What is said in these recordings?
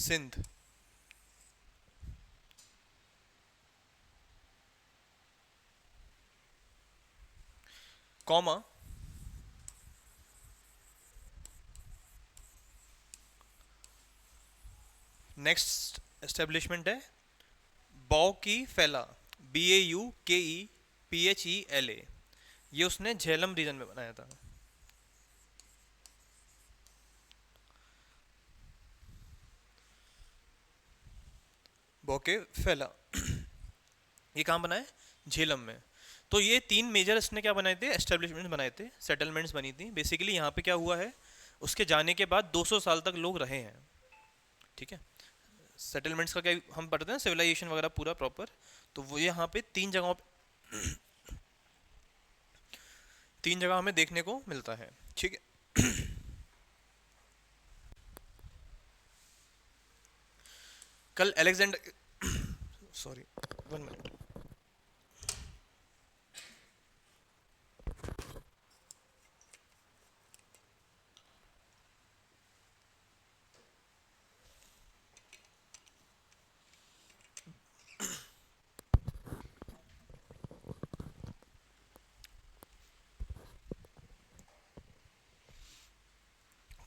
Sindh. Comma, next establishment है बौ की फैला, BAUKEPHELA। ये उसने झेलम रीजन में बनाया था। बौके फैला, ये कहाँ बना है? झेलम में। तो ये तीन मेजर इसने क्या बनाए थे? एस्टेब्लिशमेंट बनाए थे, सेटलमेंट्स बनी थी। बेसिकली यहाँ पे क्या हुआ है, उसके जाने के बाद 200 साल तक लोग रहे हैं। ठीक है, सेटलमेंट्स का क्या हम पढ़ते हैं, सिविलाइजेशन वगैरह पूरा प्रॉपर। तो वो यहाँ पे तीन जगह हमें देखने को मिलता है। ठीक है, कल अलेक्जेंडर, सॉरी, 1 मिनट।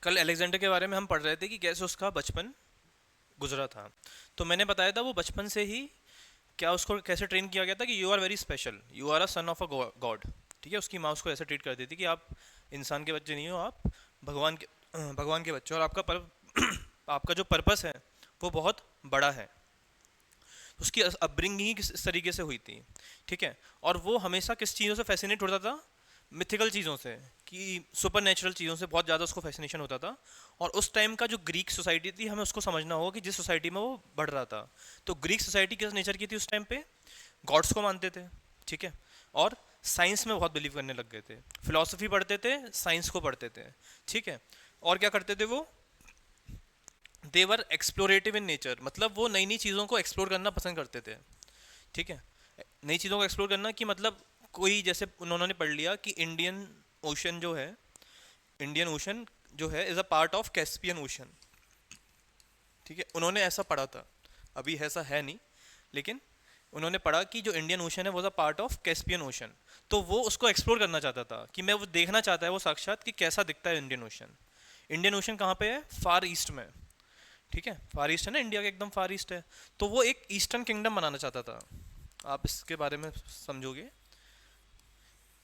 कल अलेक्जेंडर के बारे में हम पढ़ रहे थे कि कैसे उसका बचपन गुजरा था। तो मैंने बताया था वो बचपन से ही क्या उसको कैसे ट्रेन किया गया था कि you are very special, you are a son of a god. ठीक है, उसकी माँ उसको ऐसे ट्रीट करती थी कि आप इंसान के बच्चे नहीं हो, आप भगवान के भगवान के बच्चे हो, और आपका जो पर्पस है वो बहुत बड़ा है। उसकी अपब्रिंगिंग ही किस तरीके से हुई थी। ठीक है, और वो हमेशा किस चीज़ों से फैसिनेट होता था? मिथिकल चीज़ों से, कि सुपर नेचुरल चीज़ों से बहुत ज़्यादा उसको फैसिनेशन होता था। और उस टाइम का जो ग्रीक सोसाइटी थी, हमें उसको समझना होगा कि जिस सोसाइटी में वो बढ़ रहा था। तो ग्रीक सोसाइटी किस नेचर की थी उस टाइम पे? गॉड्स को मानते थे। ठीक है, और साइंस में बहुत बिलीव करने लग गए थे, फिलोसफी पढ़ते थे, साइंस को पढ़ते थे। ठीक है, और क्या करते थे वो? देवर एक्सप्लोरेटिव इन नेचर, मतलब वो नई नई चीज़ों को एक्सप्लोर करना पसंद करते थे। ठीक है, नई चीज़ों को एक्सप्लोर करना कि मतलब कोई जैसे उन्होंने पढ़ लिया कि इंडियन ओशन जो है, इंडियन ओशन जो है is a part of Caspian ocean. ठीक है, उन्होंने ऐसा पढ़ा था, अभी ऐसा है नहीं, लेकिन उन्होंने पढ़ा कि जो इंडियन ओशन है वो a part of Caspian ocean. तो वो उसको एक्सप्लोर करना चाहता था, कि मैं वो देखना चाहता है वो साक्षात कि कैसा दिखता है इंडियन ओशन। इंडियन ओशन कहाँ पे है? फार ईस्ट में। ठीक है, फार ईस्ट है ना, इंडिया के एकदम फार ईस्ट है। तो वो एक ईस्टर्न किंगडम बनाना चाहता था। आप इसके बारे में समझोगे,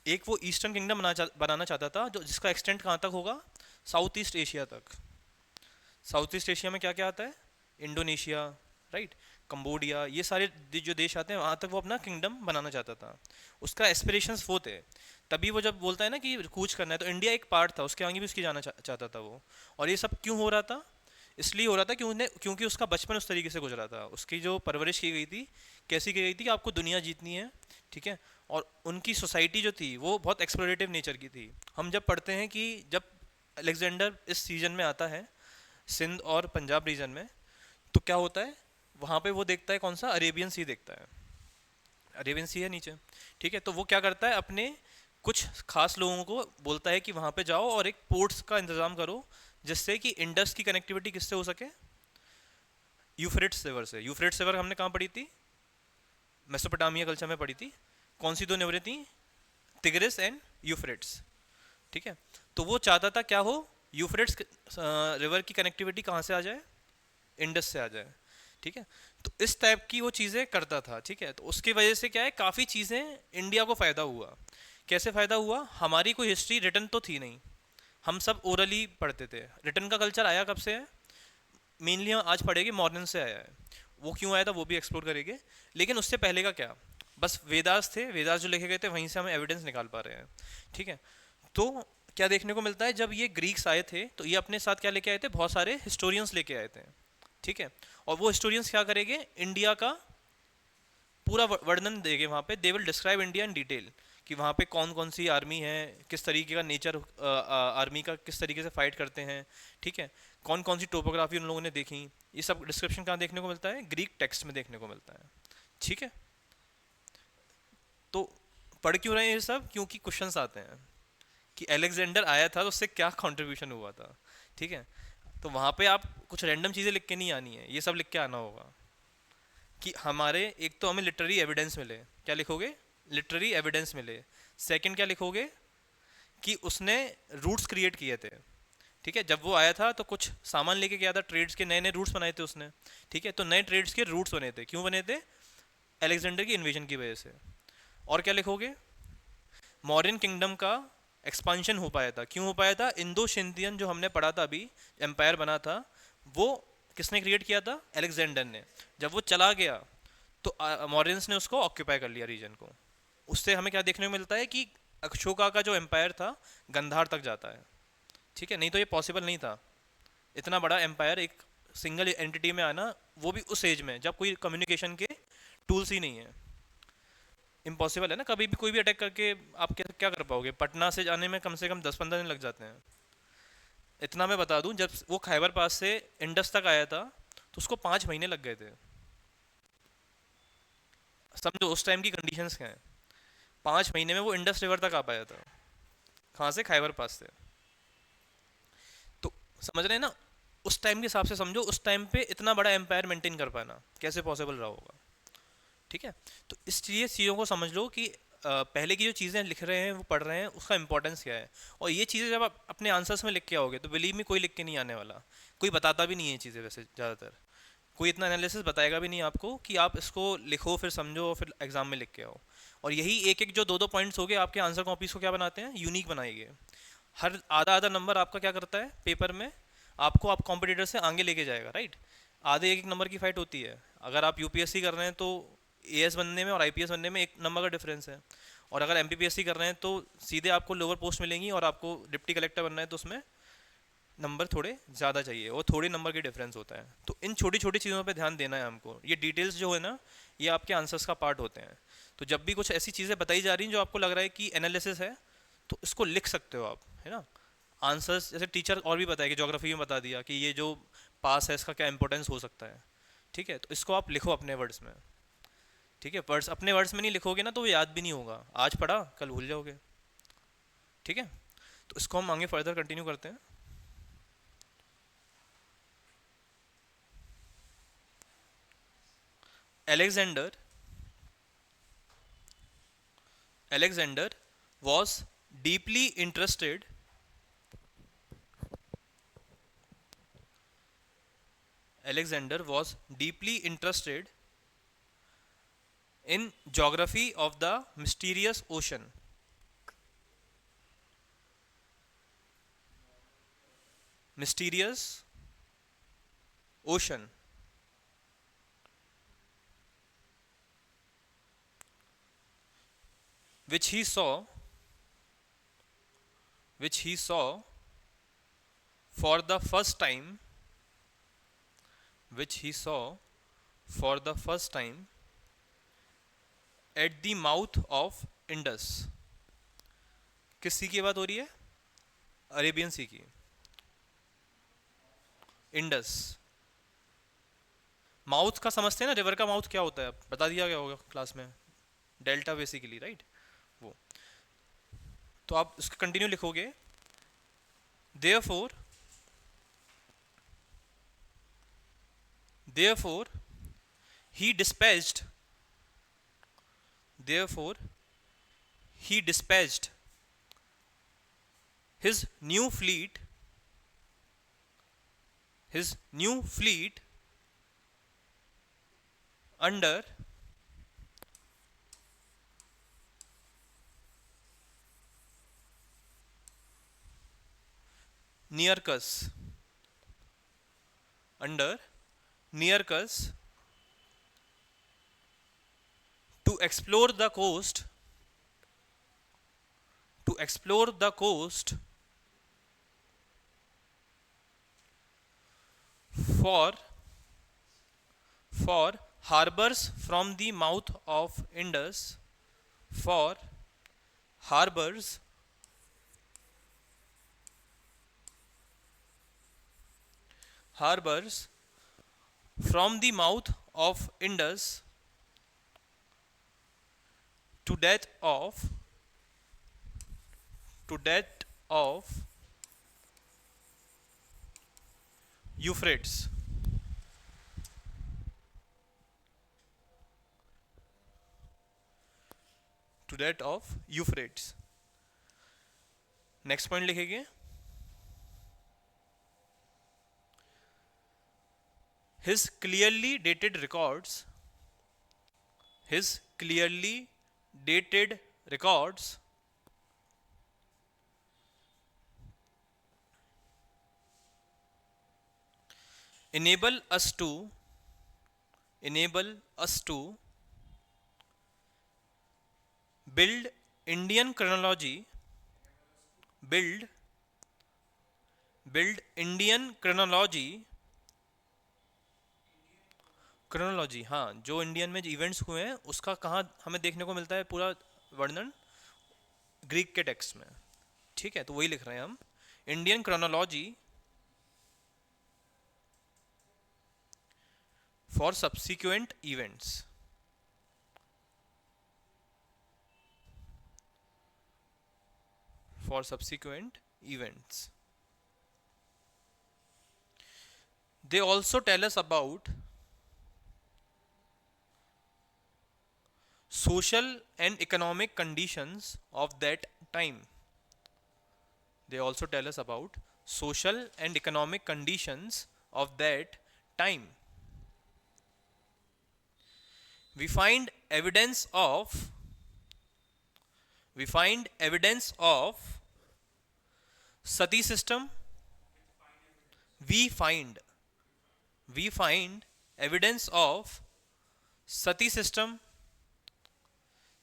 एक वो ईस्टर्न किंगडम बनाना चाहता था जो जिसका एक्सटेंट कहाँ तक होगा? साउथ ईस्ट एशिया तक। साउथ ईस्ट एशिया में क्या क्या आता है? इंडोनेशिया, राइट, कंबोडिया, ये सारे जो देश आते हैं वहाँ तक वो अपना किंगडम बनाना चाहता था। उसका एस्पिरेशंस वो थे। तभी वो जब बोलता है ना कि कूच करना है, तो इंडिया एक पार्ट था, उसके आगे भी उसकी जाना चाहता था वो। और ये सब क्यों हो रहा था? इसलिए हो रहा था क्योंकि उसका बचपन उस तरीके से गुजरा था, उसकी जो परवरिश की गई थी कैसी की गई थी कि आपको दुनिया जीतनी है। ठीक है, और उनकी सोसाइटी जो थी वो बहुत एक्सप्लोरेटिव नेचर की थी। हम जब पढ़ते हैं कि जब अलेक्जेंडर इस सीजन में आता है सिंध और पंजाब रीजन में, तो क्या होता है वहाँ पे? वो देखता है कौन सा? अरेबियन सी देखता है, अरेबियन सी है नीचे। ठीक है, तो वो क्या करता है, अपने कुछ खास लोगों को बोलता है कि वहाँ पे जाओ और एक पोर्ट्स का इंतज़ाम करो, जिससे कि इंडस की कनेक्टिविटी किससे हो सके? यूफ्रेट्स रिवर से। यूफ्रेट्स रिवर हमने कहाँ पढ़ी थी? मेसोपोटामिया कल्चर में पढ़ी थी। कौन सी दो नहरें थी? तिग्रिस एंड यूफ्रेट्स। ठीक है, तो वो चाहता था क्या हो? यूफ्रेट्स रिवर की कनेक्टिविटी कहाँ से आ जाए? इंडस से आ जाए। ठीक है, तो इस टाइप की वो चीज़ें करता था। ठीक है, तो उसकी वजह से क्या है, काफ़ी चीज़ें इंडिया को फ़ायदा हुआ। कैसे फ़ायदा हुआ? हमारी कोई हिस्ट्री रिटर्न तो थी नहीं, हम सब ओरली पढ़ते थे। रिटर्न का कल्चर आया कब से है? मेनली हम आज पढ़ेंगे मॉडर्न से आया है। वो क्यों आया था वो भी एक्सप्लोर करेंगे। लेकिन उससे पहले का क्या? बस वेदास थे, वेदास जो लिखे गए थे वहीं से हम एविडेंस निकाल पा रहे हैं। ठीक है, तो क्या देखने को मिलता है, जब ये ग्रीक्स आए थे तो ये अपने साथ क्या लेके आए थे? बहुत सारे हिस्टोरियंस लेके आए थे। ठीक है, और वो हिस्टोरियंस क्या करेंगे? इंडिया का पूरा वर्णन देंगे वहाँ पे। They will describe India in detail, कि वहाँ पे कौन कौन सी आर्मी है, किस तरीके का नेचर आर्मी का, किस तरीके से फाइट करते हैं। ठीक है, कौन कौन सी टोपोग्राफी उन लोगों ने देखी, ये सब डिस्क्रिप्शन कहाँ देखने को मिलता है? ग्रीक टेक्स्ट में देखने को मिलता है। ठीक है, तो पढ़ क्यों रहे हैं ये सब? क्योंकि क्वेश्चंस आते हैं कि अलेक्जेंडर आया था तो उससे क्या कंट्रीब्यूशन हुआ था। ठीक है, तो वहाँ पे आप कुछ रैंडम चीज़ें लिख के नहीं आनी है, ये सब लिख के आना होगा कि हमारे एक तो हमें लिटरेरी एविडेंस मिले। क्या लिखोगे? लिटरेरी एविडेंस मिले। सेकंड क्या लिखोगे? कि उसने रूट्स क्रिएट किए थे। ठीक है, जब वो आया था तो कुछ सामान लेके गया था, ट्रेड्स के नए नए रूट्स बनाए थे उसने। ठीक है, तो नए ट्रेड्स के रूट्स बने थे, क्यों बने थे? अलेक्जेंडर की इन्वेजन की वजह से। और क्या लिखोगे? मौर्यन किंगडम का एक्सपांशन हो पाया था, क्यों हो पाया था? इंडो सिंथियन जो हमने पढ़ा था अभी, एम्पायर बना था, वो किसने क्रिएट किया था? अलेक्जेंडर ने। जब वो चला गया तो मौर्यंस ने उसको ऑक्यूपाई कर लिया रीजन को। उससे हमें क्या देखने को मिलता है कि अशोका का जो एम्पायर था गंधार तक जाता है। ठीक है, नहीं तो ये पॉसिबल नहीं था, इतना बड़ा एम्पायर एक सिंगल एंटिटी में आना, वो भी उस एज में जब कोई कम्युनिकेशन के टूल्स ही नहीं है। इम्पॉसिबल है ना, कभी भी कोई भी अटैक करके आप क्या क्या कर पाओगे? पटना से जाने में कम से कम 10-15 दिन लग जाते हैं। इतना मैं बता दूं, जब वो खैबर पास से इंडस तक आया था तो उसको 5 महीने लग गए थे। समझो उस टाइम की कंडीशंस क्या है। 5 महीने में वो इंडस रिवर तक आ पाया था। कहाँ से? खैबर पास से। तो समझ रहे हैं ना, उस टाइम के हिसाब से समझो, उस टाइम पे इतना बड़ा एम्पायर मेंटेन कर पाना कैसे पॉसिबल रहा होगा। ठीक है, तो इस चीज़ों को समझ लो कि पहले की जो चीज़ें लिख रहे हैं वो पढ़ रहे हैं, उसका इंपॉर्टेंस क्या है। और ये चीज़ें जब आप अपने आंसर्स में लिख के आओगे तो बिलीव में कोई लिख के नहीं आने वाला, कोई बताता भी नहीं है चीज़ें वैसे ज़्यादातर। कोई इतना एनालिसिस बताएगा भी नहीं आपको कि आप इसको लिखो फिर समझो और फिर एग्जाम में लिख के आओ। और यही एक एक जो दो दो पॉइंट्स हो गए आपके आंसर कॉपीज को क्या बनाते हैं? यूनिक बनाएंगे। हर आधा आधा नंबर आपका क्या करता है पेपर में? आपको आप कॉम्पिटिटर से आगे लेके जाएगा, राइट? आधे एक एक नंबर की फाइट होती है। अगर आप यूपीएससी कर रहे हैं तो एएस बनने में और आईपीएस बनने में 1 नंबर का डिफरेंस है। और अगर एमपीपीएससी कर रहे हैं तो सीधे आपको लोअर पोस्ट मिलेंगी, और आपको डिप्टी कलेक्टर बनना है तो उसमें नंबर थोड़े ज़्यादा चाहिए, और थोड़े नंबर की डिफरेंस होता है। तो इन छोटी छोटी चीज़ों पे ध्यान देना है हमको। ये डिटेल्स जो है ना, ये आपके आंसर्स का पार्ट होते हैं। तो जब भी कुछ ऐसी चीज़ें बताई जा रही हैं जो आपको लग रहा है कि एनालिसिस है, तो इसको लिख सकते हो आप, है ना। आंसर्स जैसे टीचर और भी बताया कि ज्योग्राफी में बता दिया कि ये जो पास है इसका क्या इंपॉर्टेंस हो सकता है। ठीक है, तो इसको आप लिखो अपने वर्ड्स में। ठीक है, वर्ड्स अपने वर्ड्स में नहीं लिखोगे ना तो वो याद भी नहीं होगा, आज पढ़ा कल भूल जाओगे। ठीक है, तो इसको हम आगे फर्दर कंटिन्यू करते हैं। Alexander Alexander was deeply interested Alexander was deeply interested in geography of the mysterious ocean. Mysterious ocean, which he saw which he saw for the first time which he saw for the first time at the mouth of Indus. किस सी की बात हो रही है? Arabian सी की, Indus. Mouth का समझते हैं ना, रिवर का माउथ क्या होता है, बता दिया गया होगा क्लास में। Delta basically, right? वो तो आप उसका कंटिन्यू लिखोगे। Therefore therefore he dispatched therefore he dispatched his new fleet his new fleet under Nearchus under Nearchus to explore the coast to explore the coast for for harbors from the mouth of Indus for harbors harbors from the mouth of Indus to death of to death of Euphrates, to that of Euphrates. Next point लिखेंगे, his clearly dated records, his clearly dated records enable us to enable us to build Indian chronology, build build Indian chronology, chronology, हाँ, जो Indian में events हुए हैं उसका कहाँ हमें देखने को मिलता है पूरा वर्णन, ग्रीक के टेक्स्ट में। ठीक है, तो वही लिख रहे हैं हम, Indian chronology for subsequent events, for subsequent events. They also tell us about social and economic conditions of that time. They also tell us about social and economic conditions of that time. We find evidence of sati system. We find evidence of sati system,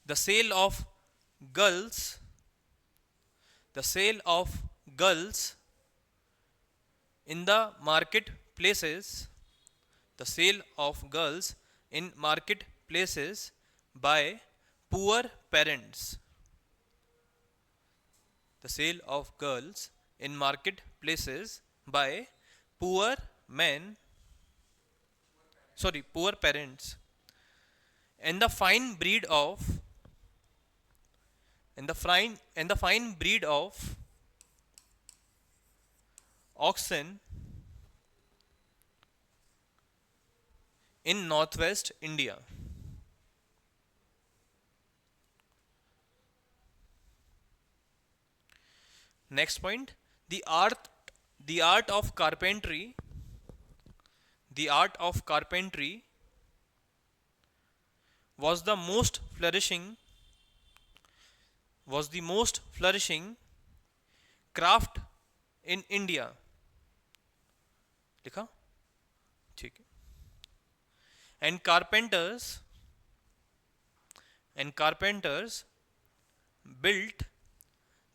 the sale of girls, in the marketplaces, the sale of girls in marketplaces by poor parents, the sale of girls in marketplaces by poor parents, and the fine breed of oxen in northwest India. Next point, the art of carpentry was the most flourishing craft in India. लिखा, ठीक है। And carpenters built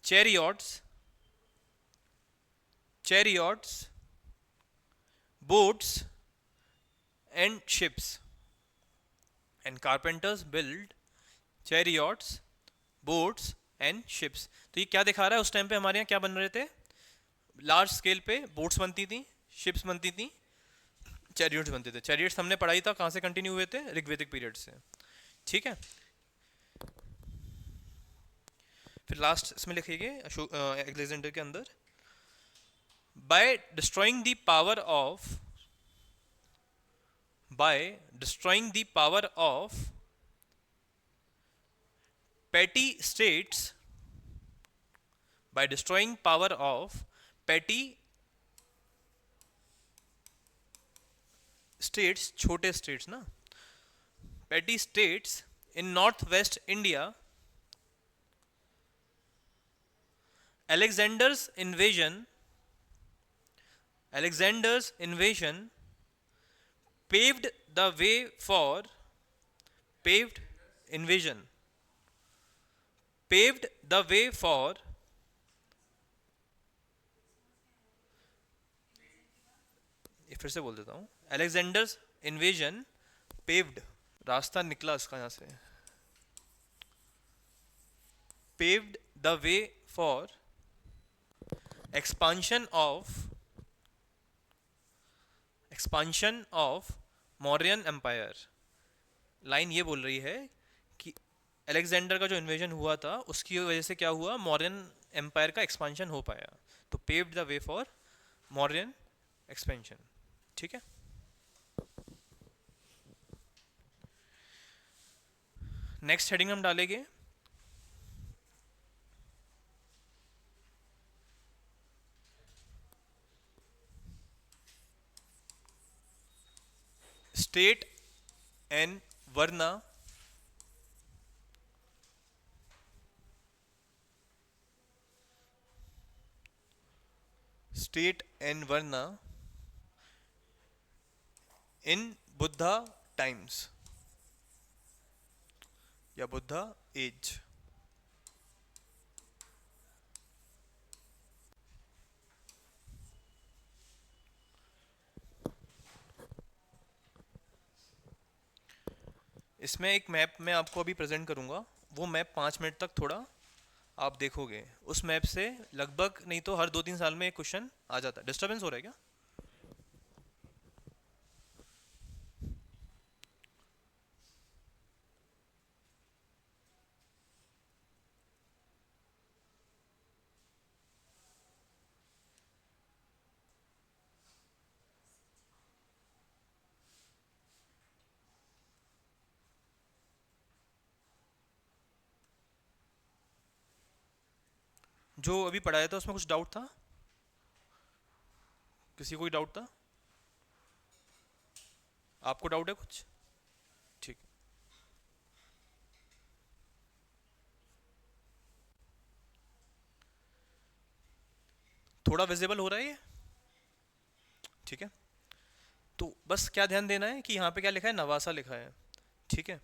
chariots, boats and ships. And carpenters built chariots, boats and ships. तो ये क्या दिखा रहा है, उस टाइम पे हमारे यहाँ क्या बन रहे थे, लार्ज स्केल पे बोट्स बनती थी, शिप्स बनती थी, चैरियट्स बनते थे। चैरियट्स हमने पढ़ाई था कहाँ से कंटिन्यू हुए थे, ऋग्वेदिक पीरियड से। ठीक है, फिर लास्ट इसमें लिखिए अलेक्जेंडर के अंदर, by destroying the power of petty states, by destroying power of petty states, छोटे states ना, petty states in northwest India, Alexander's invasion paved the way for फिर से बोल देता हूँ, Alexander's invasion paved, रास्ता निकला इसका यहाँ से, paved the way for expansion of Mauryan empire. Line ये बोल रही है कि अलेक्जेंडर का जो इन्वेजन हुआ था उसकी वजह से क्या हुआ, मौर्यन एम्पायर का एक्सपांशन हो पाया। तो paved the way for Mauryan expansion. ठीक है। नेक्स्ट हेडिंग हम डालेंगे स्टेट एंड वरना स्टेट एंड वरना इन बुद्धा टाइम्स या बुद्धा एज। इसमें एक मैप मैं आपको अभी प्रेजेंट करूंगा, वो मैप 5 मिनट तक थोड़ा आप देखोगे, उस मैप से लगभग नहीं तो हर 2-3 साल में एक क्वेश्चन आ जाता है। डिस्टरबेंस हो रहा है क्या? जो अभी पढ़ाया था उसमें कुछ डाउट था? किसी को कोई डाउट था? आपको डाउट है कुछ? ठीक। थोड़ा विजिबल हो रहा है ये? ठीक है। तो बस क्या ध्यान देना है कि यहाँ पे क्या लिखा है, नवासा लिखा है। ठीक है।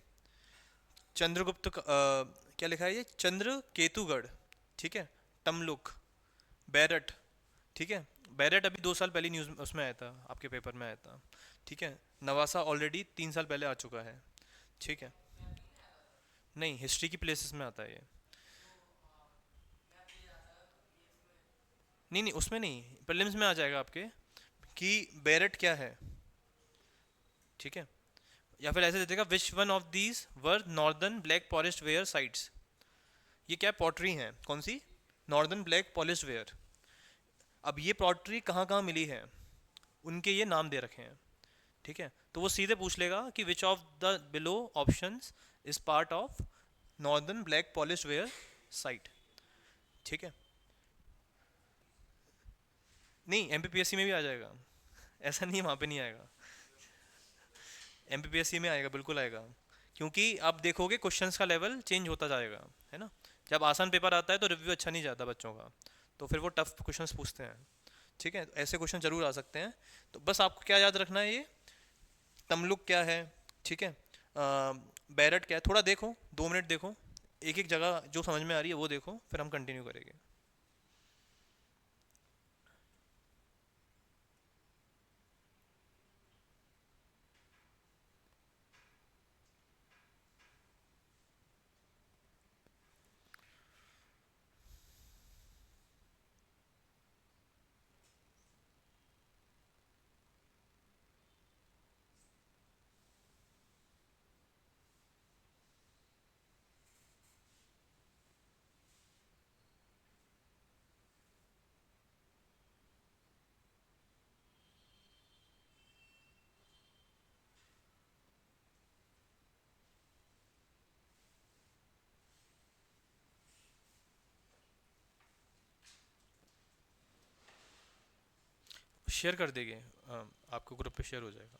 चंद्रगुप्त क्या लिखा है ये, चंद्र केतुगढ़। ठीक है। तमलुक, बैरट। ठीक है। बैरट अभी 2 साल पहले न्यूज़ उसमें आया था, आपके पेपर में आया था। ठीक है। नवासा ऑलरेडी 3 साल पहले आ चुका है। ठीक है। नहीं, हिस्ट्री की प्लेसेस में आता है ये। नहीं नहीं, उसमें नहीं, प्रीलिम्स में आ जाएगा आपके कि बैरट क्या है। ठीक है। या फिर ऐसे दे देगा, which one of these were northern black polished ware sites. ये क्या पॉटरी है, कौन सी? Northern black polished ware. अब ये पॉटरी कहाँ कहाँ मिली है, उनके ये नाम दे रखे हैं। ठीक है। तो वो सीधे पूछ लेगा कि which of the below options is part of northern black polished where site. ठीक है। नहीं, एमपीपीएससी में भी आ जाएगा, ऐसा नहीं है वहाँ पे नहीं आएगा। एमपीपीएससी में आएगा, बिल्कुल आएगा। क्योंकि आप देखोगे क्वेश्चंस का लेवल चेंज होता जाएगा, है ना। जब आसान पेपर आता है तो रिव्यू अच्छा नहीं जाता बच्चों का, तो फिर वो टफ क्वेश्चंस पूछते हैं। ठीक है, ऐसे क्वेश्चन जरूर आ सकते हैं। तो बस आपको क्या याद रखना है, ये तमलुक क्या है। ठीक है। बैरट क्या है, थोड़ा देखो, 2 मिनट देखो, एक एक जगह जो समझ में आ रही है वो देखो, फिर हम कंटिन्यू करेंगे। शेयर कर देंगे, आपको ग्रुप पे शेयर हो जाएगा।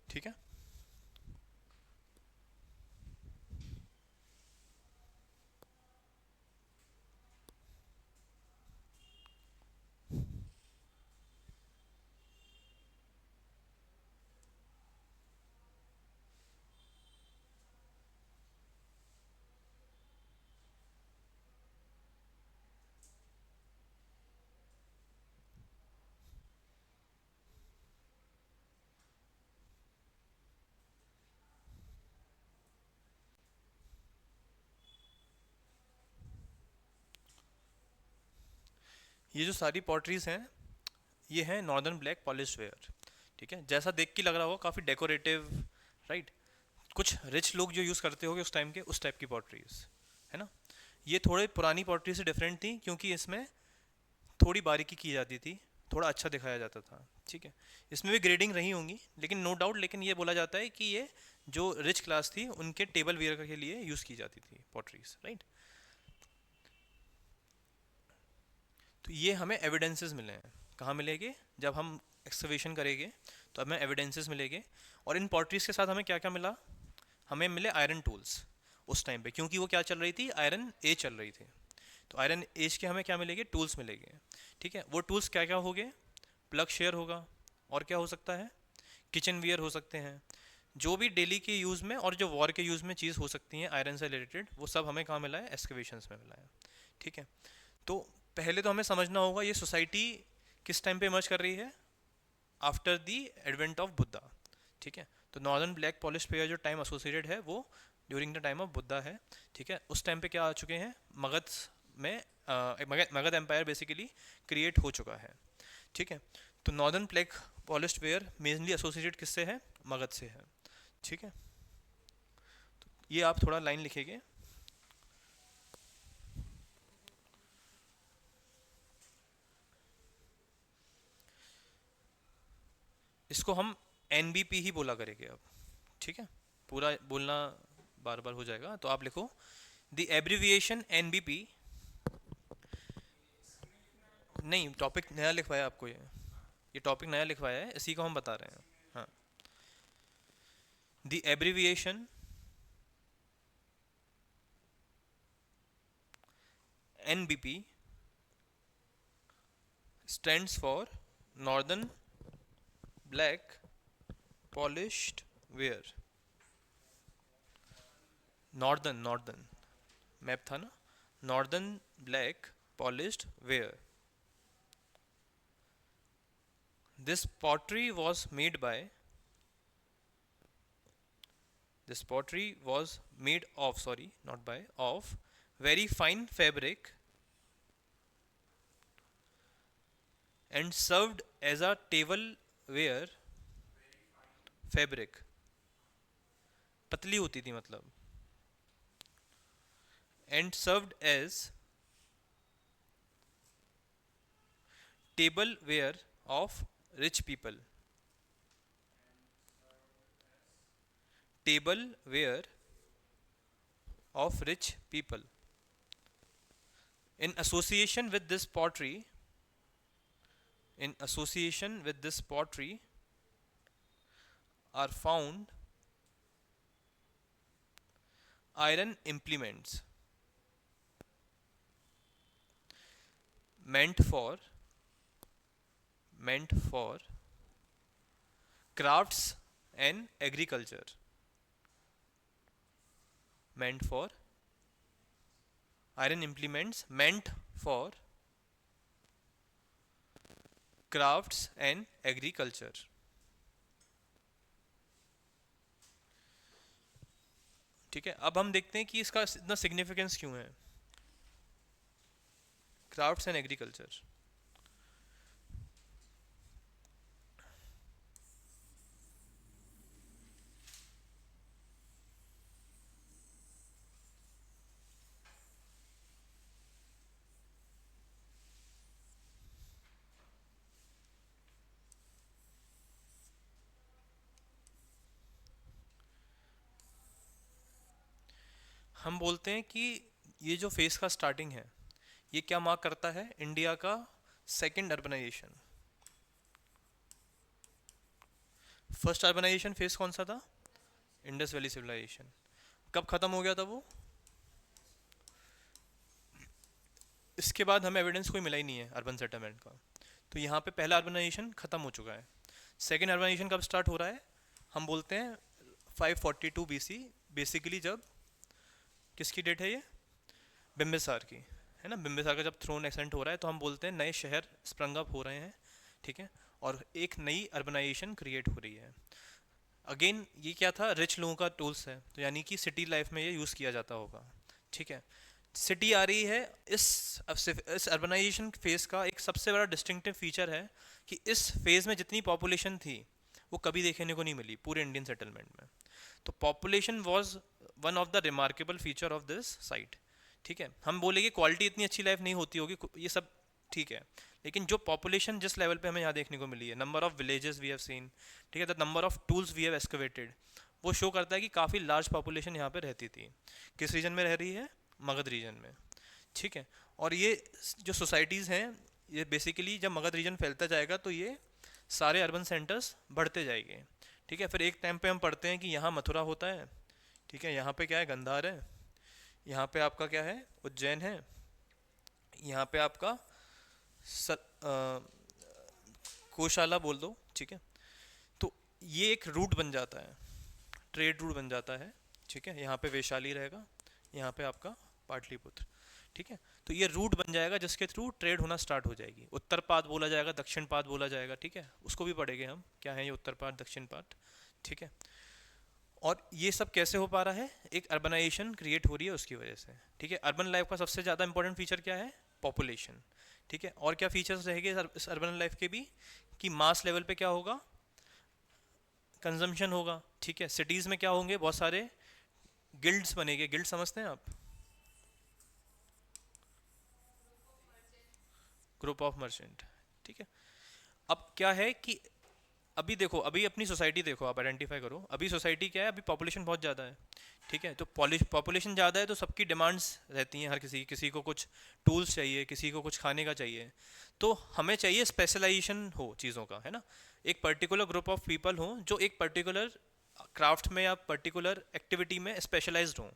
ठीक है। ये जो सारी पॉटरीज हैं ये हैं नॉर्दर्न ब्लैक पॉलिश्ड वेयर। ठीक है, जैसा देख के लग रहा होगा काफ़ी डेकोरेटिव, राइट, कुछ रिच लोग जो यूज़ करते होंगे उस टाइम के, उस टाइप की पॉटरीज है ना। ये थोड़े पुरानी पॉटरी से डिफरेंट थी क्योंकि इसमें थोड़ी बारीकी की जाती थी, थोड़ा अच्छा दिखाया जाता था। ठीक है, इसमें भी ग्रेडिंग रही होंगी लेकिन नो डाउट, लेकिन ये बोला जाता है कि ये जो रिच क्लास थी उनके टेबल वेयर के लिए यूज़ की जाती थी पॉटरीज, राइट। तो ये हमें एविडेंसेस मिले हैं, कहाँ मिलेंगे, जब हम एक्सकवेशन करेंगे तो हमें एविडेंसेस मिलेंगे। और इन पॉटरीज के साथ हमें क्या क्या मिला, हमें मिले आयरन टूल्स उस टाइम पे, क्योंकि वो क्या चल रही थी, आयरन एज चल रही थी। तो आयरन एज के हमें क्या मिलेंगे, टूल्स मिलेंगे। ठीक है, वो टूल्स क्या क्या हो गए, प्लग शेयर होगा, और क्या हो सकता है, किचन वियर हो सकते हैं, जो भी डेली के यूज़ में और जो वॉर के यूज़ में चीज़ हो सकती हैं आयरन से रिलेटेड, वो सब हमें कहाँ मिला है, एक्सकवेशंस में मिला है। ठीक है, तो पहले तो हमें समझना होगा ये सोसाइटी किस टाइम पे इमर्ज कर रही है, after the advent of Buddha. ठीक है, तो नॉर्दर्न ब्लैक पॉलिश पेयर जो टाइम एसोसिएटेड है वो during the time of Buddha है। ठीक है, उस टाइम पे क्या आ चुके हैं, मगध में मगध एम्पायर बेसिकली क्रिएट हो चुका है। ठीक है, तो northern black polish ware mainly associated किससे है, मगध से है। ठीक है, ये आप थोड़ा लाइन लिखेंगे। इसको हम एनबीपी ही बोला करेंगे अब। ठीक है, पूरा बोलना बार बार हो जाएगा, तो आप लिखो द एब्रिविएशन एनबीपी। नहीं, टॉपिक नया लिखवाया आपको, ये टॉपिक नया लिखवाया है, इसी को हम बता रहे हैं। हाँ, the abbreviation NBP stands for Northern Black Polished Wear। Northern map था ना, northern black polished ware. This pottery was made by, this pottery was made of, sorry not by, of very fine fabric and served as a table ware. Fabric पतली होती थी मतलब, and served as table ware of rich people. Table ware of rich people. In association with this pottery, in association with this pottery are found iron implements meant for meant for crafts and agriculture, meant for iron implements meant for crafts and agriculture। ठीक है, अब हम देखते हैं कि इसका इतना significance क्यों है, क्राफ्ट्स एंड एग्रीकल्चर। हम बोलते हैं कि ये जो फेस का स्टार्टिंग है ये क्या मार्क करता है, इंडिया का second urbanisation. First urbanisation phase कौन सा था, इंडस वैली सिविलाइजेशन। कब खत्म हो गया था वो, इसके बाद हमें एविडेंस कोई मिला ही नहीं है अर्बन सेटलमेंट का। तो यहाँ पे पहला अर्बनाइजेशन खत्म हो चुका है। सेकेंड अर्बनाइजेशन कब स्टार्ट हो रहा है, हम बोलते हैं 542 बीसी, बेसिकली जब, किसकी डेट है ये, बिम्बिसार की, है ना। बिम्बिसार का जब थ्रोन एक्सेंट हो रहा है तो हम बोलते हैं नए शहर स्प्रंग अप हो रहे हैं। ठीक है, और एक नई अर्बनाइजेशन क्रिएट हो रही है। अगेन ये क्या था, रिच लोगों का टूल्स है, तो यानी कि सिटी लाइफ में ये यूज़ किया जाता होगा। ठीक है, सिटी आ रही है। इस अर्बनाइजेशन फेज का एक सबसे बड़ा डिस्टिंक्टिव फीचर है कि इस फेज में जितनी पॉपुलेशन थी वो कभी देखने को नहीं मिली पूरे इंडियन सेटलमेंट में। तो population was one of the remarkable feature of this site. ठीक है, हम बोलेंगे क्वालिटी इतनी अच्छी लाइफ नहीं होती होगी, ये सब ठीक है, लेकिन जो पॉपुलेशन जिस लेवल पे हमें यहाँ देखने को मिली है, number of villages we have seen, ठीक है, the number of tools we have excavated, वो शो करता है कि काफ़ी लार्ज पॉपुलेशन यहाँ पे रहती थी। किस रीजन में रह रही है? मगध रीजन में। ठीक है, और ये जो सोसाइटीज़ हैं, ये बेसिकली जब मगध रीजन फैलता जाएगा तो ये सारे अर्बन सेंटर्स बढ़ते जाएंगे। ठीक है, फिर एक टाइम पे हम पढ़ते हैं कि यहाँ मथुरा होता है। ठीक है, यहाँ पे क्या है? गंधार है। यहाँ पे आपका क्या है? उज्जैन है। यहाँ पे आपका कोशाला बोल दो। ठीक है, तो ये एक रूट बन जाता है, ट्रेड रूट बन जाता है। ठीक है, यहाँ पे वैशाली रहेगा, यहाँ पे आपका पाटलिपुत्र। ठीक है, तो ये रूट बन जाएगा जिसके थ्रू ट्रेड होना स्टार्ट हो जाएगी। उत्तर पाद बोला जाएगा, दक्षिण पाद बोला जाएगा। ठीक है, उसको भी पढ़ेंगे हम, क्या है ये उत्तर पाद दक्षिण पाद। ठीक है, और ये सब कैसे हो पा रहा है? एक अर्बनाइजेशन क्रिएट हो रही है उसकी वजह से। ठीक है, अर्बन लाइफ का सबसे ज़्यादा इंपॉर्टेंट फीचर क्या है? पॉपुलेशन। ठीक है, और क्या फीचर्स रहेंगे इस अर्बन लाइफ के भी? कि मास लेवल पे क्या होगा? कंजम्पशन होगा। ठीक है, सिटीज़ में क्या होंगे? बहुत सारे गिल्ड्स बनेंगे। गिल्ड समझते हैं आप? Group of merchant. ठीक है, अब क्या है कि अभी देखो, अभी अपनी सोसाइटी देखो, आप आइडेंटिफाई करो अभी सोसाइटी क्या है। अभी पॉपुलेशन बहुत ज़्यादा है। ठीक है, तो पॉपुलेशन ज़्यादा है तो सबकी डिमांड्स रहती हैं, हर किसी किसी को कुछ टूल्स चाहिए, किसी को कुछ खाने का चाहिए। तो हमें चाहिए स्पेशलाइजेशन हो चीज़ों का, है ना। एक पर्टिकुलर ग्रुप ऑफ पीपल हो जो एक पर्टिकुलर क्राफ्ट में या पर्टिकुलर एक्टिविटी में स्पेशलाइज्ड हों।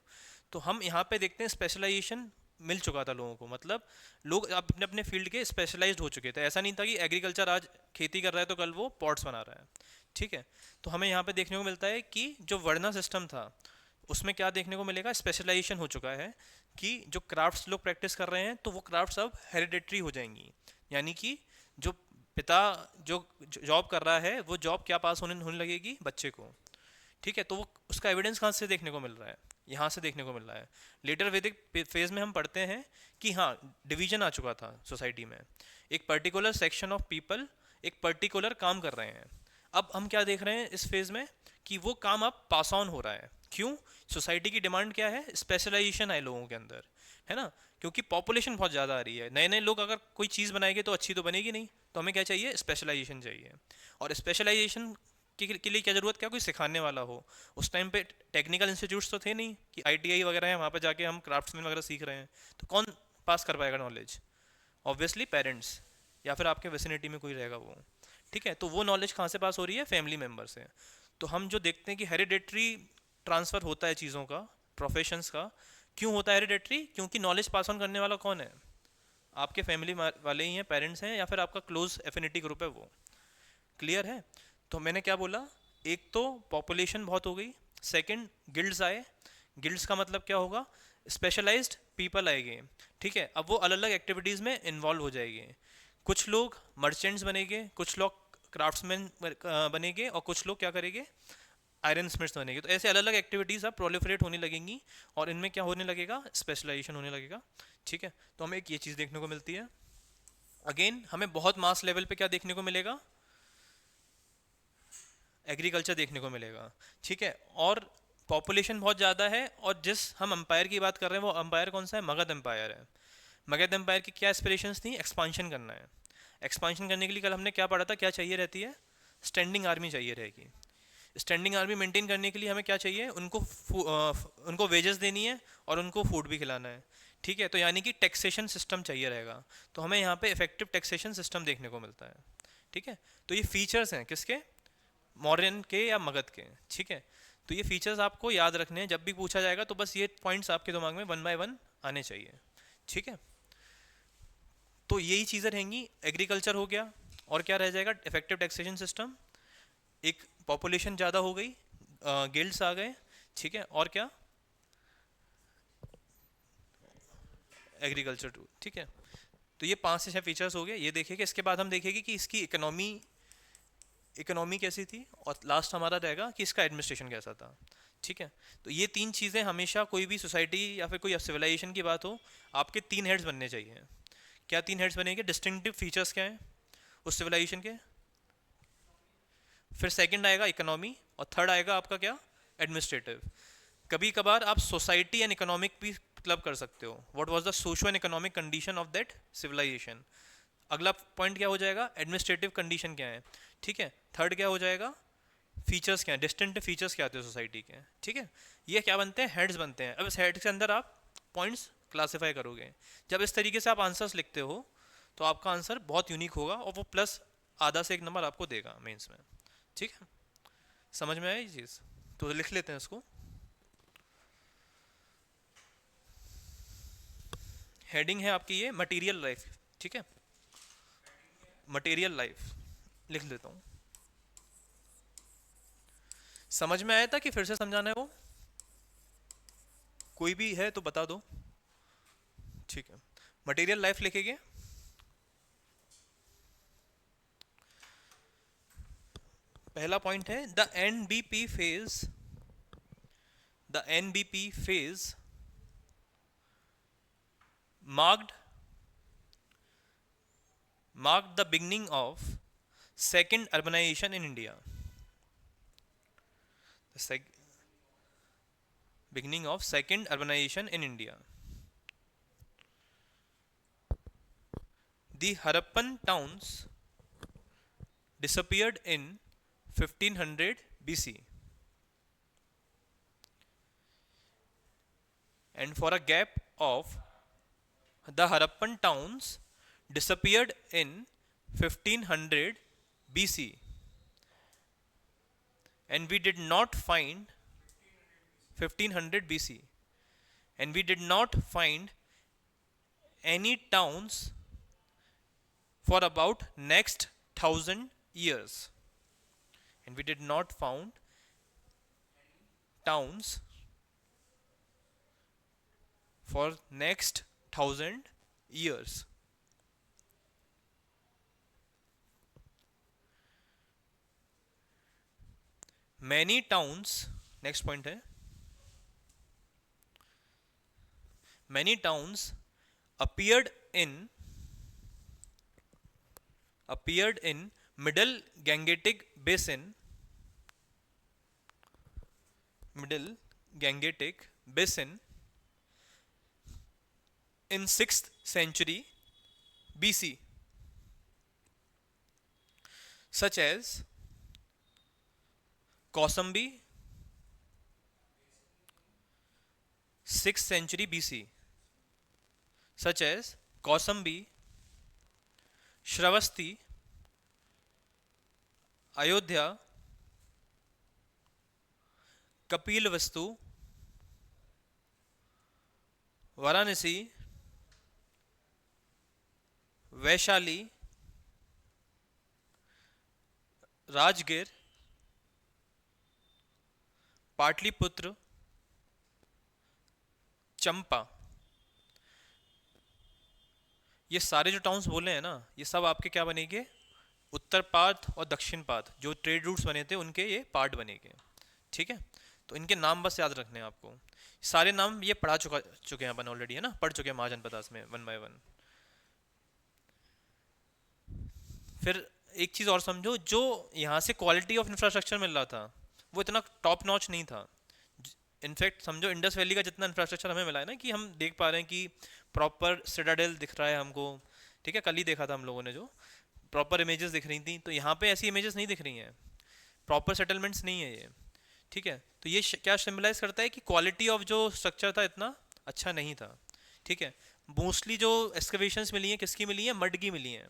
तो हम यहाँ पे देखते हैं स्पेशलाइजेशन मिल चुका था लोगों को, मतलब लोग अब अपने अपने फील्ड के स्पेशलाइज्ड हो चुके थे। ऐसा नहीं था कि एग्रीकल्चर आज खेती कर रहा है तो कल वो पॉट्स बना रहा है। ठीक है, तो हमें यहाँ पे देखने को मिलता है कि जो वर्ना सिस्टम था उसमें क्या देखने को मिलेगा? स्पेशलाइजेशन हो चुका है कि जो क्राफ्ट्स लोग प्रैक्टिस कर रहे हैं तो वो क्राफ्ट्स अब हेरिडेटरी हो जाएंगी। यानी कि जो पिता जो जॉब कर रहा है वो जॉब क्या पास होने लगेगी? बच्चे को। ठीक है, तो वो उसका एविडेंस कहाँ से देखने को मिल रहा है? यहाँ से देखने को मिल रहा है। लेटर वैदिक फेज में हम पढ़ते हैं कि हाँ, डिवीजन आ चुका था सोसाइटी में। एक पर्टिकुलर सेक्शन ऑफ पीपल एक पर्टिकुलर काम कर रहे हैं। अब हम क्या देख रहे हैं इस फेज में? कि वो काम अब पास ऑन हो रहा है। क्यों? सोसाइटी की डिमांड क्या है? स्पेशलाइजेशन है लोगों के अंदर, है ना। क्योंकि पॉपुलेशन बहुत ज़्यादा आ रही है, नए नए लोग अगर कोई चीज़ बनाएंगे तो अच्छी तो बनेगी नहीं। तो हमें क्या चाहिए? स्पेशलाइजेशन चाहिए। और स्पेशलाइजेशन के लिए क्या ज़रूरत? क्या कोई सिखाने वाला हो। उस टाइम पे टेक्निकल इंस्टीट्यूट्स तो थे नहीं कि आईटीआई वगैरह है, वहाँ पे जाके हम क्राफ्ट्समैन वगैरह सीख रहे हैं। तो कौन पास कर पाएगा नॉलेज? ऑब्वियसली पेरेंट्स, या फिर आपके विसिनिटी में कोई रहेगा वो। ठीक है, तो वो नॉलेज कहाँ से पास हो रही है? फैमिली मेम्बर से। तो हम जो देखते हैं कि हेरिडेटरी ट्रांसफ़र होता है चीज़ों का, प्रोफेशंस का। क्यों होता है हेरिडेटरी? क्योंकि नॉलेज पास ऑन करने वाला कौन है? आपके फैमिली वाले ही हैं, पेरेंट्स हैं, या फिर आपका क्लोज एफिनिटी ग्रुप है वो। क्लियर है? तो मैंने क्या बोला? एक तो पॉपुलेशन बहुत हो गई, सेकंड गिल्ड्स आए। गिल्ड्स का मतलब क्या होगा? स्पेशलाइज्ड पीपल आएंगे। ठीक है, अब वो अलग अलग एक्टिविटीज़ में इन्वॉल्व हो जाएंगे। कुछ लोग मर्चेंट्स बनेंगे, कुछ लोग क्राफ्ट्समैन बनेंगे, और कुछ लोग क्या करेंगे? आयरन स्मिथ्स बनेंगे। तो ऐसे अलग अलग एक्टिविटीज़ अब प्रोलिफरेट होने लगेंगी और इनमें क्या होने लगेगा? स्पेशलाइजेशन होने लगेगा। ठीक है, तो हमें एक ये चीज़ देखने को मिलती है। अगेन हमें बहुत मास लेवल पे क्या देखने को मिलेगा? एग्रीकल्चर देखने को मिलेगा। ठीक है, और पॉपुलेशन बहुत ज़्यादा है, और जिस हम अंपायर की बात कर रहे हैं वो अंपायर कौन सा है? मगध एम्पायर है। मगध एम्पायर की क्या एस्पिरेशंस थी? एक्सपांशन करना है। एक्सपांशन करने के लिए कल हमने क्या पढ़ा था? क्या चाहिए रहती है? स्टैंडिंग आर्मी चाहिए रहेगी। स्टैंडिंग आर्मी मेंटेन करने के लिए हमें क्या चाहिए? उनको वेजेस देनी है और उनको फूड भी खिलाना है। ठीक है, तो यानी कि टैक्सेशन सिस्टम चाहिए रहेगा। तो हमें यहाँ पे इफेक्टिव टैक्सेशन सिस्टम देखने को मिलता है। ठीक है, तो ये फीचर्स हैं किसके? मौर्यन के या मगध के। ठीक है, तो ये फीचर्स आपको याद रखने हैं, जब भी पूछा जाएगा तो बस ये पॉइंट्स आपके दिमाग में वन बाय वन आने चाहिए। ठीक है, तो यही चीज़ें रहेंगी। एग्रीकल्चर हो गया, और क्या रह जाएगा? Effective taxation system. एक पॉपुलेशन ज़्यादा हो गई, गिल्ड्स आ गए। ठीक है, और क्या? Agriculture too. ठीक है, तो ये 5 से 6 फीचर्स हो गए। ये देखेंगे, इसके बाद हम देखेंगे कि इसकी इकोनॉमी कैसी थी, और लास्ट हमारा रहेगा कि इसका एडमिनिस्ट्रेशन कैसा था। ठीक है। तो ये तीन चीज़ें हमेशा, कोई भी सोसाइटी या फिर कोई सिविलाइजेशन की बात हो, आपके तीन हेड्स बनने चाहिए। क्या तीन हेड्स बनेंगे? डिस्टिंक्टिव फीचर्स क्या हैं उस सिविलाइजेशन के, फिर सेकंड आएगा इकोनॉमी, और थर्ड आएगा आपका क्या? एडमिनिस्ट्रेटिव। कभी कभार आप सोसाइटी एंड इकोनॉमिक भी क्लब कर सकते हो। What was the socio and economic condition of that civilisation. अगला पॉइंट क्या हो जाएगा? एडमिनिस्ट्रेटिव कंडीशन क्या है। ठीक है। थर्ड क्या हो जाएगा? फीचर्स क्या हैं, डिस्टिंक्टिव फीचर्स क्या आते हैं सोसाइटी के। ठीक है। ये क्या बनते हैं? हेड्स बनते हैं। अब इस हेड के अंदर आप पॉइंट्स क्लासीफाई करोगे। जब इस तरीके से आप आंसर्स लिखते हो तो आपका आंसर बहुत यूनिक होगा, और वो प्लस आधा से एक नंबर आपको देगा मेंस में। ठीक है। समझ में आया ये चीज़? तो लिख लेते हैं इसको। हेडिंग है आपकी ये मटेरियल लाइफ। ठीक है। मटेरियल लाइफ लिख देता हूँ। समझ में आया था कि फिर से समझाना है वो? कोई भी है तो बता दो। ठीक है। मटेरियल लाइफ लिखेंगे। पहला पॉइंट है the NBP phase marked marked the beginning of second urbanization in India. The beginning of second urbanization in India. The Harappan towns disappeared in 1500 BC, and for a gap of the Harappan towns disappeared in 1500 BC, and we did not find 1500 BC, and we did not find any towns for about next 1000 years, and we did not found towns for next 1000 years. Many towns, next point है, many towns appeared in middle Gangetic basin in 6th century BC, such as Kausambi, 6th century BC, such as Kausambi, Shravasti, Ayodhya, Kapilavastu, Varanasi, Vaishali, Rajgir, Pataliputra, Champa. ये सारे जो towns बोले हैं ना, ये सब आपके क्या बनेंगे? उत्तर पार्थ और दक्षिण पार्थ जो ट्रेड रूट्स बने थे उनके ये पार्ट बनेंगे। ठीक है। तो इनके नाम बस याद रखने हैं आपको। सारे नाम ये पढ़ा चुके हैं अपन ऑलरेडी, है ना, पढ़ चुके हैं महाजनपदास में वन बाय वन। फिर एक चीज़ और समझो, जो यहाँ से क्वालिटी ऑफ इंफ्रास्ट्रक्चर मिल रहा था वो इतना टॉप नॉच नहीं था। इनफैक्ट समझो इंडस वैली का जितना इंफ्रास्ट्रक्चर हमें मिला है ना, कि हम देख पा रहे हैं कि प्रॉपर सिटाडेल दिख रहा है हमको। ठीक है। कल ही देखा था हम लोगों ने, जो प्रॉपर इमेजेस दिख रही थी, तो यहाँ पे ऐसी इमेजेस नहीं दिख रही हैं, प्रॉपर सेटलमेंट्स नहीं है ये। ठीक है। तो ये क्या सिम्बलाइज करता है कि क्वालिटी ऑफ जो स्ट्रक्चर था इतना अच्छा नहीं था। ठीक है। मोस्टली जो एक्सकवेशंस मिली हैं किसकी मिली हैं? मड की मिली हैं।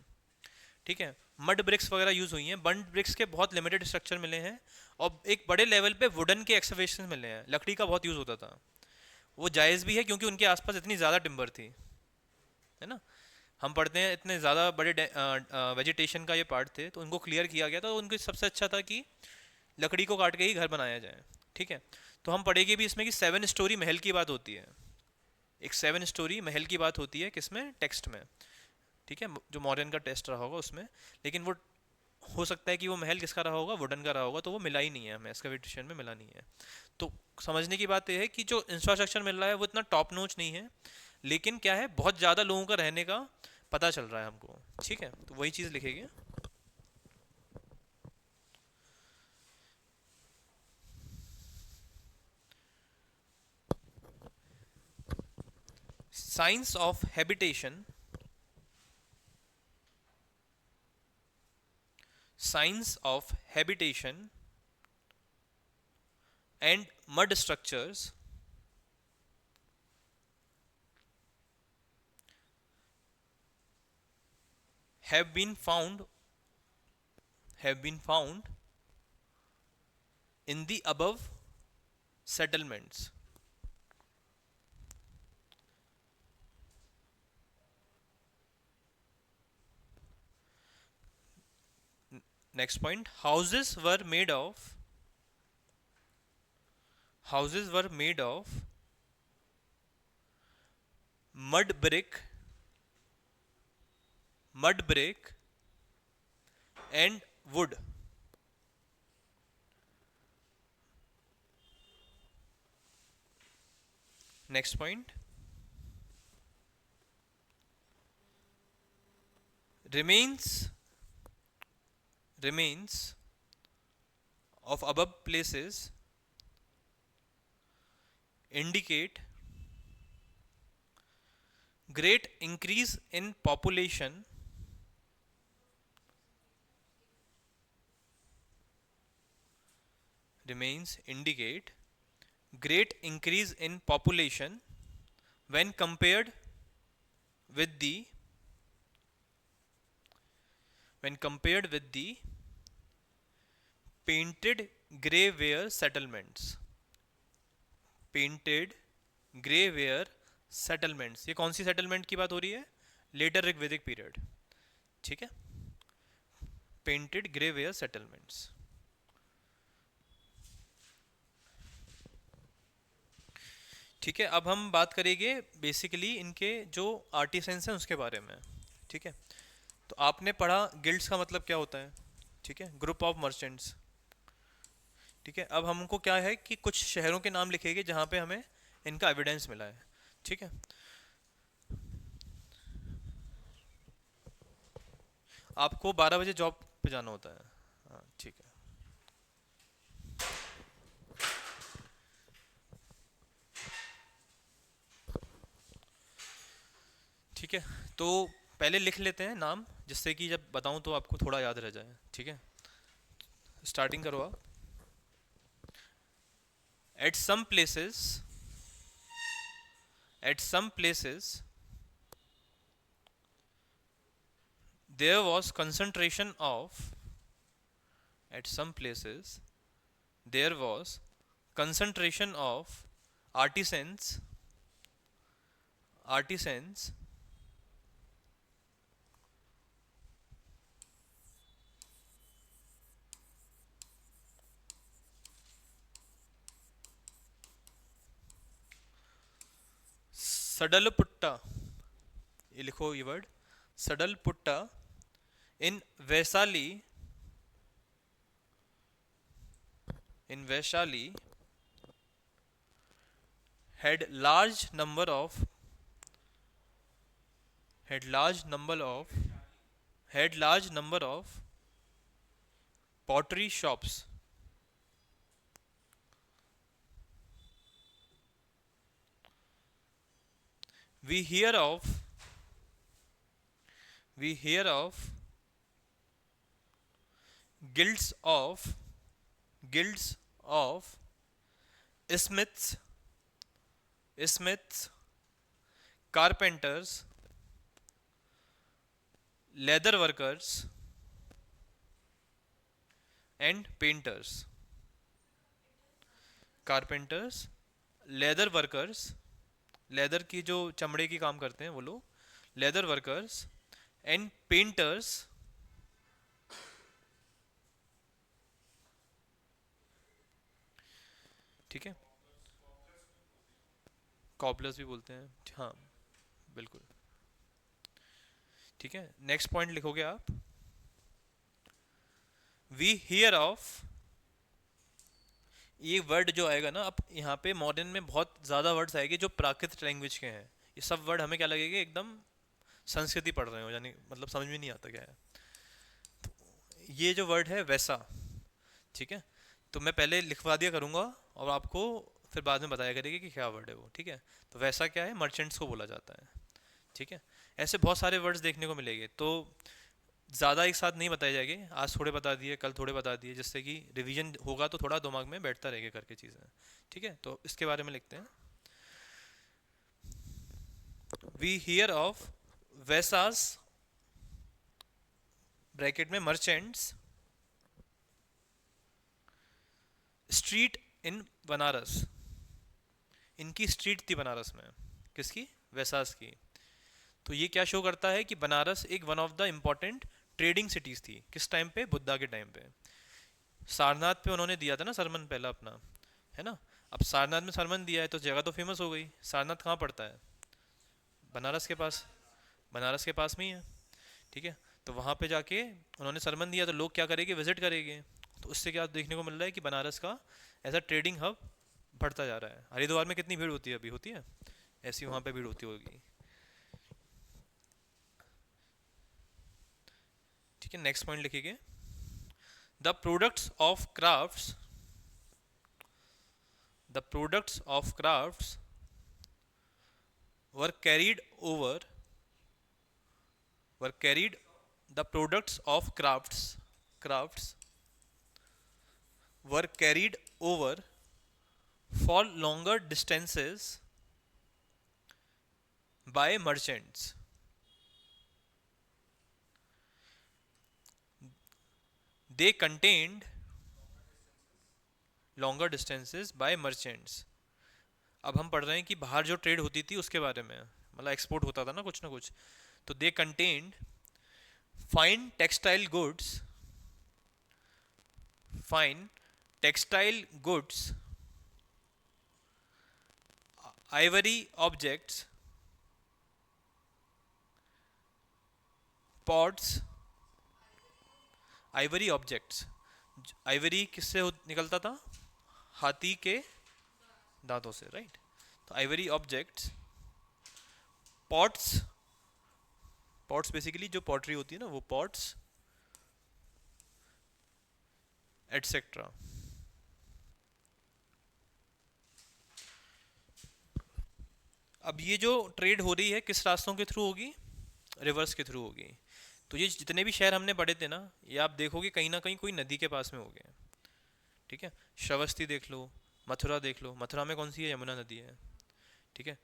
ठीक है। मड ब्रिक्स वगैरह यूज़ हुई हैं, बर्न ब्रिक्स के बहुत लिमिटेड स्ट्रक्चर मिले हैं, और एक बड़े लेवल पे वुडन के एक्सकवेशन मिले हैं। लकड़ी का बहुत यूज़ होता था, वो जायज़ भी है क्योंकि उनके आसपास इतनी ज़्यादा टिम्बर थी, है ना। हम पढ़ते हैं इतने ज़्यादा बड़े वेजिटेशन का ये पार्ट थे, तो उनको क्लियर किया गया था। तो उनको सबसे अच्छा था कि लकड़ी को काट के ही घर बनाया जाए। ठीक है। तो हम पढ़ेंगे भी इसमें कि 7 स्टोरी महल की बात होती है, एक 7 स्टोरी महल की बात होती है किसमें? टेक्स्ट में। ठीक है। जो मौर्यन का टेस्ट रहा होगा उसमें, लेकिन वो हो सकता है कि वो महल किसका रहा होगा, वुडन का रहा होगा, तो वो मिला ही नहीं है, हमें एक्सकवेशन में मिला नहीं है। तो समझने की बात यह है कि जो इंफ्रास्ट्रक्चर मिल रहा है वो इतना टॉप नोच नहीं है, लेकिन क्या है, बहुत ज़्यादा लोगों का रहने का पता चल रहा है हमको। ठीक है, तो वही चीज़ लिखेंगे। Science of habitation, science of habitation and mud structures have been found have been found in the above settlements. Next point, houses were made of mud brick mud brick and wood. Next point, remains remains of above places indicate great increase in population remains indicate great increase in population when compared with the painted grey ware settlements. Painted grey ware settlements, ये कौन सी settlement की बात हो रही है, letter ऋग्वेदिक period. ठीक है, painted grey ware settlements. ठीक है, अब हम बात करेंगे बेसिकली इनके जो आर्टिसंस हैं उसके बारे में। ठीक है, तो आपने पढ़ा गिल्ड्स का मतलब क्या होता है। ठीक है, ग्रुप ऑफ मर्चेंट्स। ठीक है, अब हमको क्या है कि कुछ शहरों के नाम लिखेंगे जहाँ पे हमें इनका एविडेंस मिला है। ठीक है, आपको 12 बजे जॉब पे जाना होता है। हाँ ठीक है। ठीक है, तो पहले लिख लेते हैं नाम, जिससे कि जब बताऊं तो आपको थोड़ा याद रह जाए। ठीक है, स्टार्टिंग करो आप। At some places at some places there was concentration of at some places there was concentration of artisans Saddalaputta, ये लिखो ये word, Saddalaputta in Vaishali in Vaishali had large number of had large number of had large number of pottery shops. we hear of we hear of guilds of guilds of smiths smiths, carpenters, leather workers and painters. Carpenters, leather workers, leather की जो चमड़े की काम करते हैं वो लोग, leather workers and painters. ठीक है, कॉबलर्स भी बोलते हैं, हाँ बिल्कुल। ठीक है, नेक्स्ट पॉइंट लिखोगे आप, वी हियर ऑफ, ये वर्ड जो आएगा ना, अब यहाँ पे मॉडर्न में बहुत ज़्यादा वर्ड्स आएंगे जो प्राकृत लैंग्वेज के हैं। ये सब वर्ड हमें क्या लगेगा, एकदम संस्कृति पढ़ रहे हो, यानी मतलब समझ में नहीं आता क्या है। ये जो वर्ड है वैसा, ठीक है, तो मैं पहले लिखवा दिया करूँगा और आपको फिर बाद में बताया करेंगे कि क्या वर्ड है वो, ठीक है। तो वैसा क्या है, मर्चेंट्स को बोला जाता है, ठीक है। ऐसे बहुत सारे वर्ड्स देखने को मिलेंगे, तो ज़्यादा एक साथ नहीं बताए जाएंगे, आज थोड़े बता दिए, कल थोड़े बता दिए, जिससे कि रिवीजन होगा तो थोड़ा दिमाग में बैठता रहेगा करके चीज़ें, ठीक है। तो इसके बारे में लिखते हैं, वी हियर ऑफ वैसास, ब्रैकेट में मर्चेंट्स, स्ट्रीट इन बनारस, इनकी स्ट्रीट थी बनारस में, किसकी, वैसास की। तो ये क्या शो करता है कि बनारस एक one of the important trading cities थी, किस टाइम पे, बुद्धा के टाइम पे। सारनाथ पे उन्होंने दिया था ना सरमन पहला अपना, है ना। अब सारनाथ में सरमन दिया है तो जगह तो फेमस हो गई। सारनाथ कहाँ पड़ता है, बनारस के पास, बनारस के पास में ही है, ठीक है। तो वहाँ पे जाके उन्होंने सरमन दिया तो लोग क्या करेंगे, विजिट करेंगे। तो उससे क्या देखने को मिल रहा है कि बनारस का ऐसा ट्रेडिंग हब बढ़ता जा रहा है। हरिद्वार में कितनी भीड़ होती है, अभी होती है ऐसी, वहाँ पे भीड़ होती होगी, ठीक है। नेक्स्ट पॉइंट लिखिए, the products of crafts, the products of crafts were carried over, were carried, the products of crafts were carried over for longer distances by merchants. They contained longer distances by merchants. अब हम पढ़ रहे हैं कि बाहर जो trade होती थी उसके बारे में, मतलब एक्सपोर्ट होता था ना कुछ। तो they contained fine textile goods, fine textile goods, ivory objects, pots, ivory objects, ivory किससे निकलता था, हाथी के दांतों से, राइट। तो ivory objects, pots, pots basically जो पॉटरी होती है ना वो पॉट्स, एटसेट्रा। अब ये जो ट्रेड हो रही है किस रास्तों के थ्रू होगी, रिवर्स के थ्रू होगी। तो ये जितने भी शहर हमने पढ़े थे ना, ये आप देखोगे कहीं ना कहीं कोई नदी के पास में हो गए, ठीक है। श्रावस्ती देख लो, मथुरा देख लो, मथुरा में कौन सी है, यमुना नदी है, ठीक है,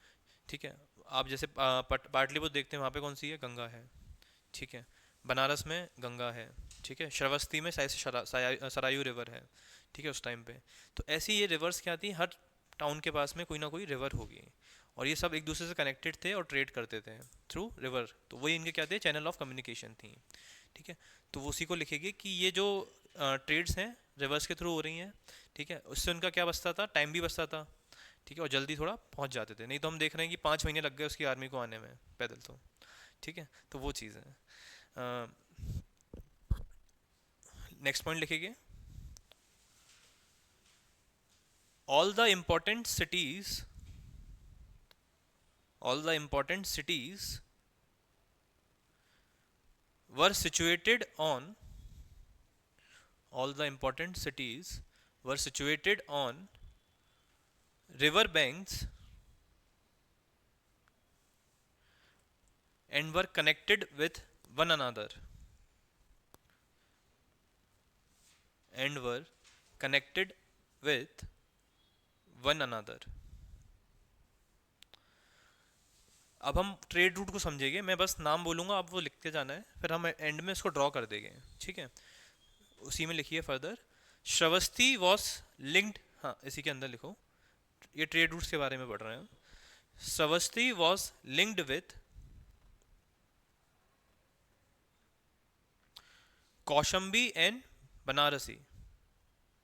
ठीक है। आप जैसे पाटलिपुत्र देखते हैं, वहाँ पे कौन सी है, गंगा है, ठीक है। बनारस में गंगा है, ठीक है। श्रावस्ती में सरायू रिवर है, ठीक है, उस टाइम पे। तो ऐसी ये रिवर्स क्या थी, हर टाउन के पास में कोई ना कोई रिवर होगी, और ये सब एक दूसरे से कनेक्टेड थे और ट्रेड करते थे थ्रू रिवर। तो वही इनके क्या थे, चैनल ऑफ कम्युनिकेशन थी, ठीक है। तो वो उसी को लिखेंगे कि ये जो ट्रेड्स हैं रिवर्स के थ्रू हो रही हैं, ठीक है। उससे उनका क्या बचता था, टाइम भी बचता था, ठीक है, और जल्दी थोड़ा पहुंच जाते थे। नहीं तो हम देख रहे हैं कि 5 महीने लग गए उसकी आर्मी को आने में पैदल, तो ठीक है। तो वो चीज़ है। नेक्स्ट पॉइंट लिखिए, all the important cities, all the important cities were situated on, all the important cities were situated on river banks and were connected with one another, and were connected with one another। अब हम trade route को समझेंगे, मैं बस नाम बोलूँगा, आप वो लिखते जाना है, फिर हम एंड में इसको ड्रॉ कर देंगे, ठीक है। उसी में लिखिए फर्दर, श्रावस्ती वॉज लिंक्ड, हाँ इसी के अंदर लिखो, ये ट्रेड रूट्स के बारे में पढ़ रहे हैं। Shravasti was linked with Kaushambi and Banarasi,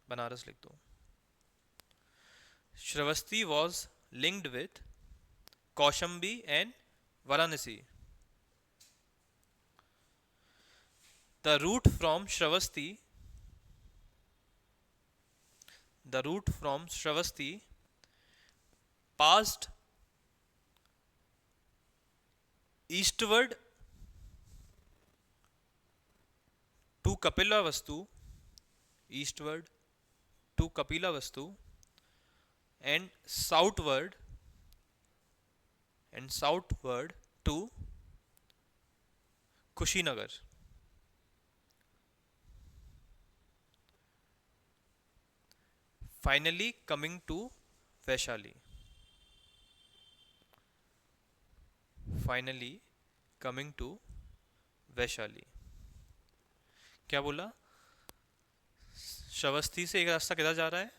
Banaras लिख दो। Shravasti was linked with Kaushambi and Varanasi. The route from Shravasti the route from Shravasti passed eastward to Kapilavastu, eastward to Kapilavastu and southward to Kushinagar. Finally coming to Vaishali. Finally coming to Vaishali. क्या बोला? श्रावस्ती से एक रास्ता किधर जा रहा है?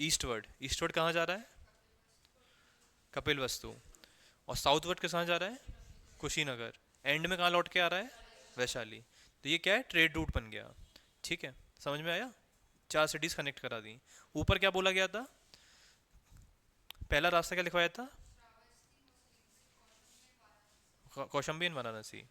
ईस्टवर्ड. ईस्टवर्ड कहाँ जा रहा है? कपिल वस्तु. और साउथवर्ड के कहाँ जा रहा है? कुशीनगर. एंड में कहाँ लौट के आ रहा है? वैशाली. तो ये क्या है? ट्रेड रूट बन गया. ठीक है, समझ में आया? 4 सिटीज कनेक्ट करा दी. ऊपर क्या बोला गया था? पहला रास्ता क्या लिखवाया था? कौशंबी एंड वाराणसी.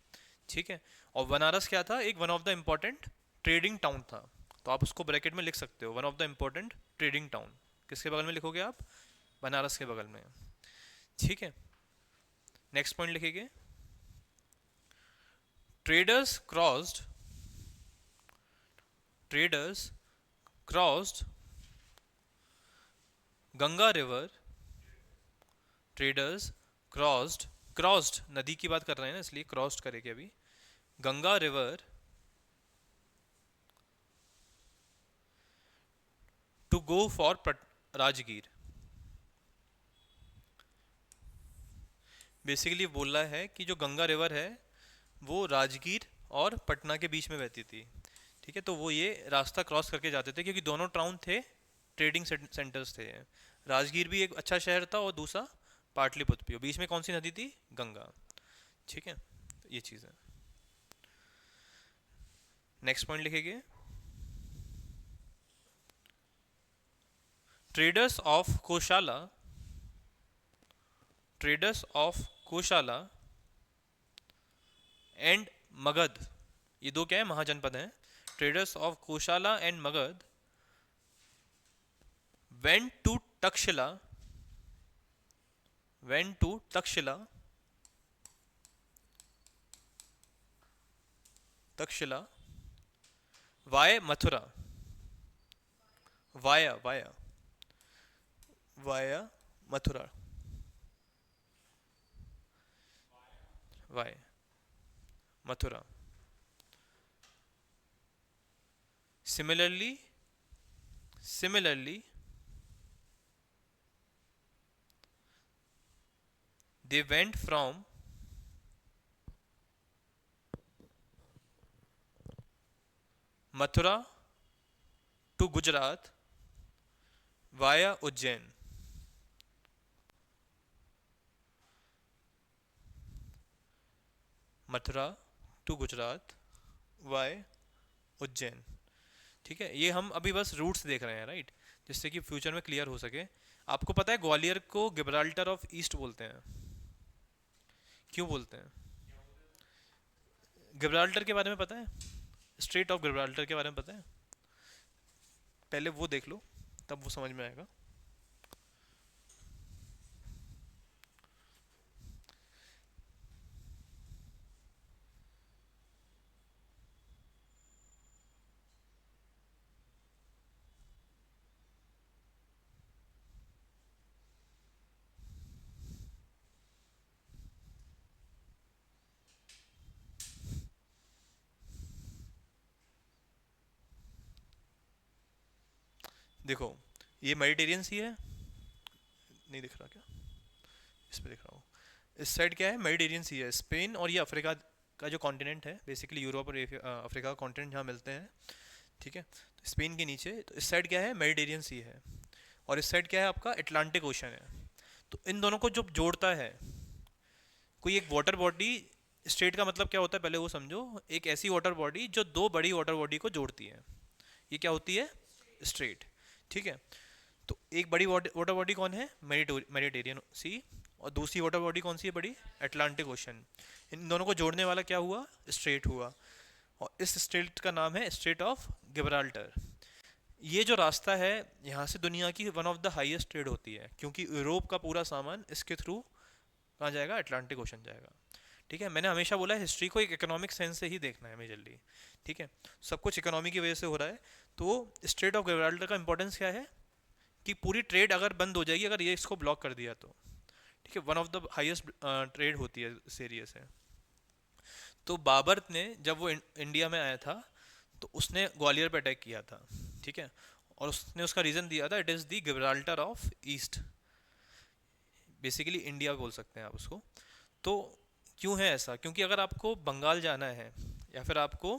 ठीक है. और बनारस क्या था? एक one of the important trading town था. तो आप उसको ब्रैकेट में लिख सकते हो, one of the important trading town. किसके बगल में लिखोगे आप? बनारस के बगल में. ठीक है. नेक्स्ट पॉइंट लिखेंगे. Traders crossed Ganga river. Traders crossed नदी की बात कर रहे हैं ना, इसलिए क्रॉस्ड करेंगे अभी. Ganga river to go for Rajgir. Basically बोल रहा है कि जो गंगा रिवर है वो राजगीर और पटना के बीच में बहती थी. ठीक है. तो वो ये रास्ता क्रॉस करके जाते थे क्योंकि दोनों टाउन थे, ट्रेडिंग सेंटर्स थे. राजगीर भी एक अच्छा शहर था और दूसरा पाटलिपुत्र भी. बीच में कौन सी नदी थी? गंगा. ठीक है. ये चीज़ है. नेक्स्ट पॉइंट लिखेंगे. Traders of Kosala and Magadh. ये दो क्या है? महाजनपद हैं. Traders of Kosala and Magadh went to Takshila via Mathura. via Mathura. via Mathura. Similarly, they went from Mathura to Gujarat via Ujjain. Mathura to Gujarat via Ujjain. ठीक है. ये हम अभी बस रूट्स देख रहे हैं, राइट, जिससे कि फ्यूचर में क्लियर हो सके. आपको पता है ग्वालियर को गिब्राल्टर ऑफ ईस्ट बोलते हैं. क्यों बोलते हैं? गिब्राल्टर के बारे में पता है? स्ट्रेट ऑफ गिब्राल्टर के बारे में पता है? पहले वो देख लो, तब वो समझ में आएगा. देखो, ये मेडिटेरियन सी है, नहीं दिख रहा क्या? इस पे दिख रहा हूँ. इस साइड क्या है? मेडिटेरियन सी है. स्पेन और ये अफ्रीका का जो कॉन्टिनेंट है, बेसिकली यूरोप और अफ्रीका का कॉन्टिनेंट जहाँ मिलते हैं. ठीक है. तो स्पेन के नीचे तो इस साइड क्या है? मेडिटेरियन सी है. और इस साइड क्या है? आपका अटलांटिक ओशन है. तो इन दोनों को जो जोड़ता है कोई एक वाटर बॉडी. स्टेट का मतलब क्या होता है पहले वो समझो. एक ऐसी वाटर बॉडी जो दो बड़ी वाटर बॉडी को जोड़ती है, ये क्या होती है? स्ट्रेट. ठीक है. तो एक बड़ी वाटर बॉडी कौन है? मेडिटेरियन सी. और दूसरी वाटर बॉडी कौन सी है बड़ी? Atlantic ocean. इन दोनों को जोड़ने वाला क्या हुआ? स्ट्रेट हुआ. और इस स्ट्रेट का नाम है स्ट्रेट ऑफ गिब्राल्टर. ये जो रास्ता है, यहाँ से दुनिया की one of the highest trade होती है, क्योंकि यूरोप का पूरा सामान इसके थ्रू कहाँ जाएगा, अटलांटिक ओशन जाएगा। ठीक है, मैंने हमेशा बोला है हिस्ट्री को एक इकोनॉमिक सेंस से ही देखना है मेजरली। ठीक है, सब कुछ इकोनॉमी की वजह से हो रहा है। तो स्ट्रेट ऑफ गिब्राल्टर का इंपॉर्टेंस क्या है, कि पूरी ट्रेड अगर बंद हो जाएगी अगर ये इसको ब्लॉक कर दिया तो। ठीक है, one of the highest trade होती है इस एरिया से। तो बाबर ने जब वो इंडिया में आया था, तो उसने ग्वालियर पे अटैक किया था। ठीक है, और उसने उसका रीज़न दिया था, it is the Gibraltar of east, basically India बोल सकते हैं आप उसको। तो क्यों है ऐसा, क्योंकि अगर आपको बंगाल जाना है या फिर आपको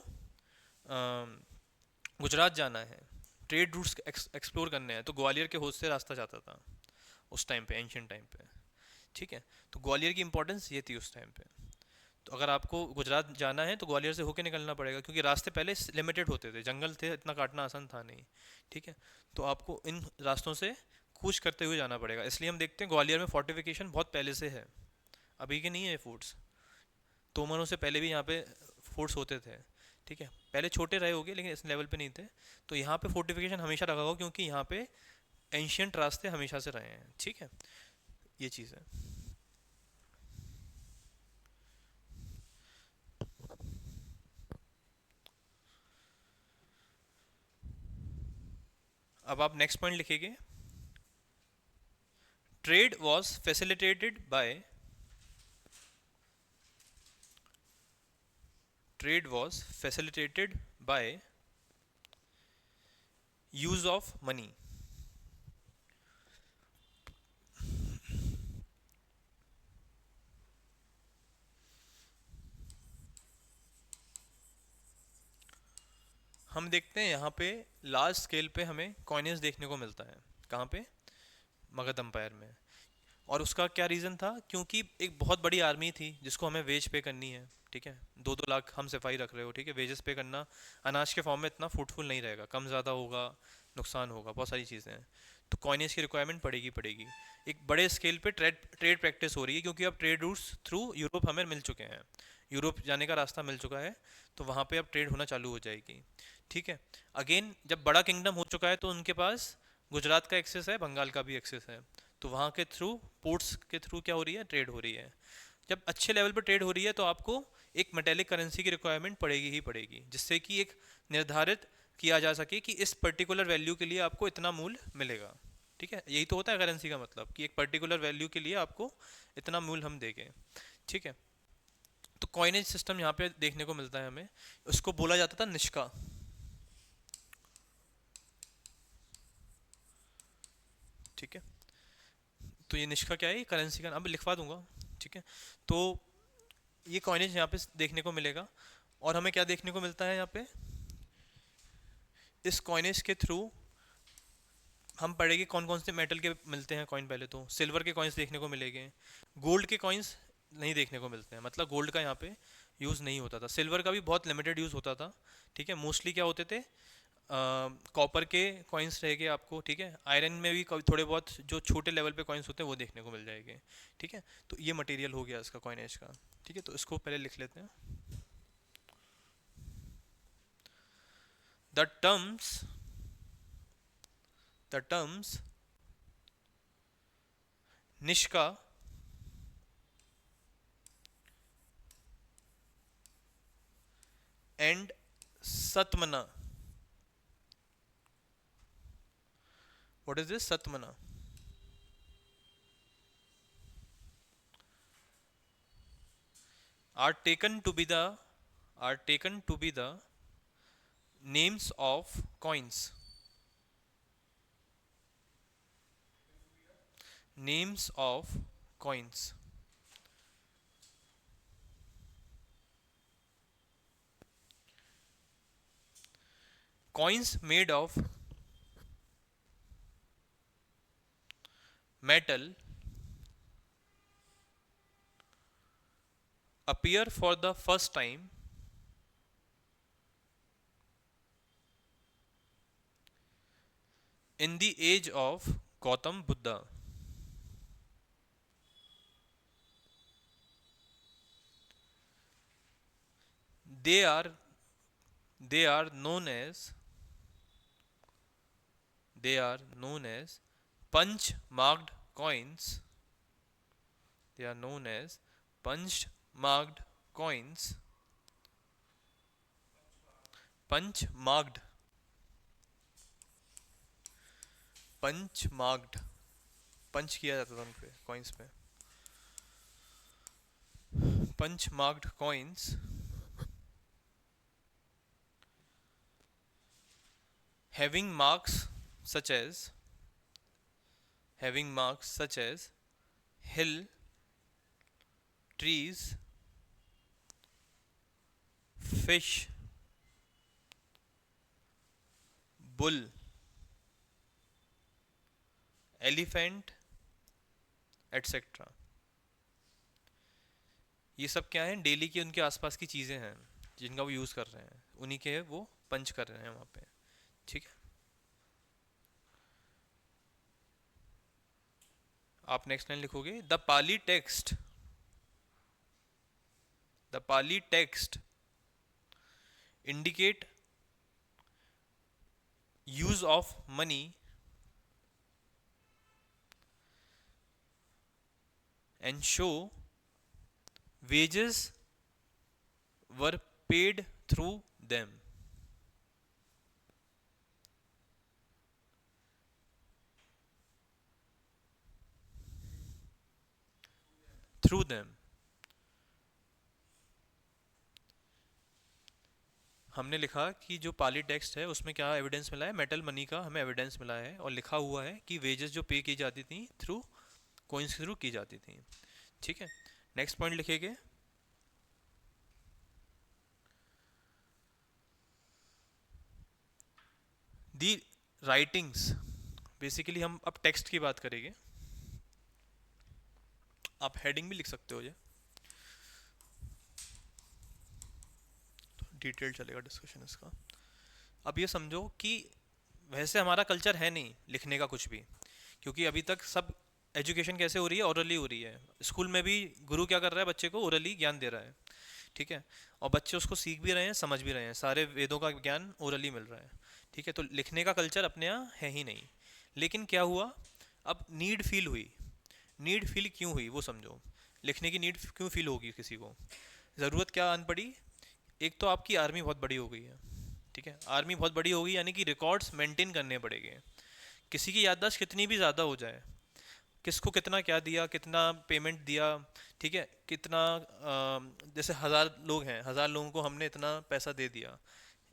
अम, गुजरात जाना है, ट्रेड रूट्स एक्सप्लोर करने हैं, तो ग्वालियर के होद से रास्ता जाता था उस टाइम पे, एंशियंट टाइम पे। ठीक है, तो ग्वालियर की इंपॉर्टेंस ये थी उस टाइम पे। तो अगर आपको गुजरात जाना है तो ग्वालियर से होके निकलना पड़ेगा, क्योंकि रास्ते पहले लिमिटेड होते थे, जंगल थे, इतना काटना आसान था नहीं। ठीक है, तो आपको इन रास्तों से कूच करते हुए जाना पड़ेगा। इसलिए हम देखते हैं ग्वालियर में फोर्टिफिकेशन बहुत पहले से है, अभी के नहीं है फोर्ट्स। तोमरों से पहले भी यहाँ पे फोर्ट्स होते थे। ठीक है, पहले छोटे रहे होंगे लेकिन इस लेवल पे नहीं थे। तो यहाँ पे फोर्टिफिकेशन हमेशा रखा होगा, क्योंकि यहाँ पे एंशियंट रास्ते हमेशा से रहे हैं। ठीक है, ये चीज़ है। अब आप नेक्स्ट पॉइंट लिखेंगे, trade was facilitated bye, trade was facilitated by use of money. हम देखते हैं यहाँ पे लार्ज स्केल पे हमें कॉइनेज देखने को मिलता है। कहाँ पे, मगध एम्पायर में। और उसका क्या रीज़न था, क्योंकि एक बहुत बड़ी आर्मी थी जिसको हमें वेज पे करनी है। ठीक है, 2-2 लाख हम सिपाही रख रहे हो। ठीक है, वेजेस पे करना अनाज के फॉर्म में इतना फ्रूटफुल नहीं रहेगा, कम ज़्यादा होगा, नुकसान होगा, बहुत सारी चीज़ें हैं। तो कॉइनेज की रिक्वायरमेंट पड़ेगी पड़ेगी। एक बड़े स्केल पे ट्रेड ट्रेड प्रैक्टिस हो रही है, क्योंकि अब ट्रेड रूट्स थ्रू यूरोप हमें मिल चुके हैं, यूरोप जाने का रास्ता मिल चुका है। तो वहाँ पे अब ट्रेड होना चालू हो जाएगी। ठीक है, अगेन जब बड़ा किंगडम हो चुका है तो उनके पास गुजरात का एक्सेस है, बंगाल का भी एक्सेस है। तो वहाँ के थ्रू, पोर्ट्स के थ्रू क्या हो रही है, ट्रेड हो रही है। जब अच्छे लेवल पर ट्रेड हो रही है तो आपको एक मेटेलिक करेंसी की रिक्वायरमेंट पड़ेगी ही पड़ेगी, जिससे कि एक निर्धारित किया जा सके कि इस पर्टिकुलर वैल्यू के लिए आपको इतना मूल्य मिलेगा। ठीक है, यही तो होता है करेंसी का मतलब, कि एक पर्टिकुलर वैल्यू के लिए आपको इतना मूल्य हम देंगे। ठीक है, तो कॉइनेज सिस्टम यहाँ पे देखने को मिलता है हमें। उसको बोला जाता था निष्का। ठीक है, तो ये निष्का क्या है, ये करेंसी का, अब लिखवा दूंगा। ठीक है, तो ये कॉइनेज यहाँ पे देखने को मिलेगा। और हमें क्या देखने को मिलता है यहाँ पे, इस कॉइनेज के थ्रू हम पढ़ेंगे कौन कौन से मेटल के मिलते हैं कॉइन। पहले तो सिल्वर के कॉइन्स देखने को मिलेंगे, गोल्ड के कॉइन्स नहीं देखने को मिलते हैं, मतलब गोल्ड का यहाँ पे यूज़ नहीं होता था। सिल्वर का भी बहुत लिमिटेड यूज़ होता था। ठीक है, मोस्टली क्या होते थे, कॉपर के कॉइन्स रहेंगे आपको। ठीक है, आयरन में भी थोड़े बहुत जो छोटे लेवल पे कॉइन्स होते हैं वो देखने को मिल जाएंगे। ठीक है, तो ये मटेरियल हो गया इसका कॉइनेज का। ठीक है, तो इसको पहले लिख लेते हैं। The terms, the terms nishka and satamana. What is this satamana? are taken to be the are taken to be the names of coins, names of coins, coins made of metal appear for the first time in the age of Gautam Buddha. They are they are known as They are known as punch marked coins. They are known as punch marked coins. Punch marked. Punch marked. Punch किया जाता था उन पे coins पे. Punch marked coins having marks such as having marks such as hill, trees, fish, bull, elephant, etc. ये सब क्या है, डेली की उनके आसपास की चीज़ें हैं जिनका वो यूज़ कर रहे हैं, उन्हीं के वो पंच कर रहे हैं वहाँ पे. ठीक है. आप नेक्स्ट लाइन लिखोगे, the Pali text indicate use of money and show wages were paid through them. Through them. हमने लिखा कि जो पाली टेक्स्ट है उसमें क्या एविडेंस मिला है, मेटल मनी का हमें एविडेंस मिला है, और लिखा हुआ है कि वेजेस जो पे की जाती थी थ्रू कोइंस के थ्रू की जाती थी. ठीक है. नेक्स्ट पॉइंट लिखेंगे, दी राइटिंग्स. बेसिकली हम अब टेक्स्ट की बात करेंगे. आप हेडिंग भी लिख सकते हो, ये डिटेल चलेगा डिस्कशन इसका. अब ये समझो कि वैसे हमारा कल्चर है नहीं लिखने का कुछ भी, क्योंकि अभी तक सब एजुकेशन कैसे हो रही है, ओरली हो रही है. स्कूल में भी गुरु क्या कर रहा है, बच्चे को ओरली ज्ञान दे रहा है. ठीक है. और बच्चे उसको सीख भी रहे हैं, समझ भी रहे हैं, सारे वेदों का ज्ञान ओरली मिल रहा है. ठीक है. तो लिखने का कल्चर अपने यहाँ है ही नहीं. लेकिन क्या हुआ, अब नीड फील हुई. नीड फील क्यों हुई वो समझो. लिखने की नीड क्यों फील होगी किसी को, ज़रूरत क्या आन पड़ी. एक तो आपकी आर्मी बहुत बड़ी हो गई है. ठीक है. आर्मी बहुत बड़ी होगी यानी कि रिकॉर्ड्स मेंटेन करने पड़ेंगे. किसी की याददाश्त कितनी भी ज़्यादा हो जाए, किसको कितना क्या दिया, कितना पेमेंट दिया, ठीक है, कितना जैसे 1,000 लोग हैं, 1,000 लोगों को हमने इतना पैसा दे दिया,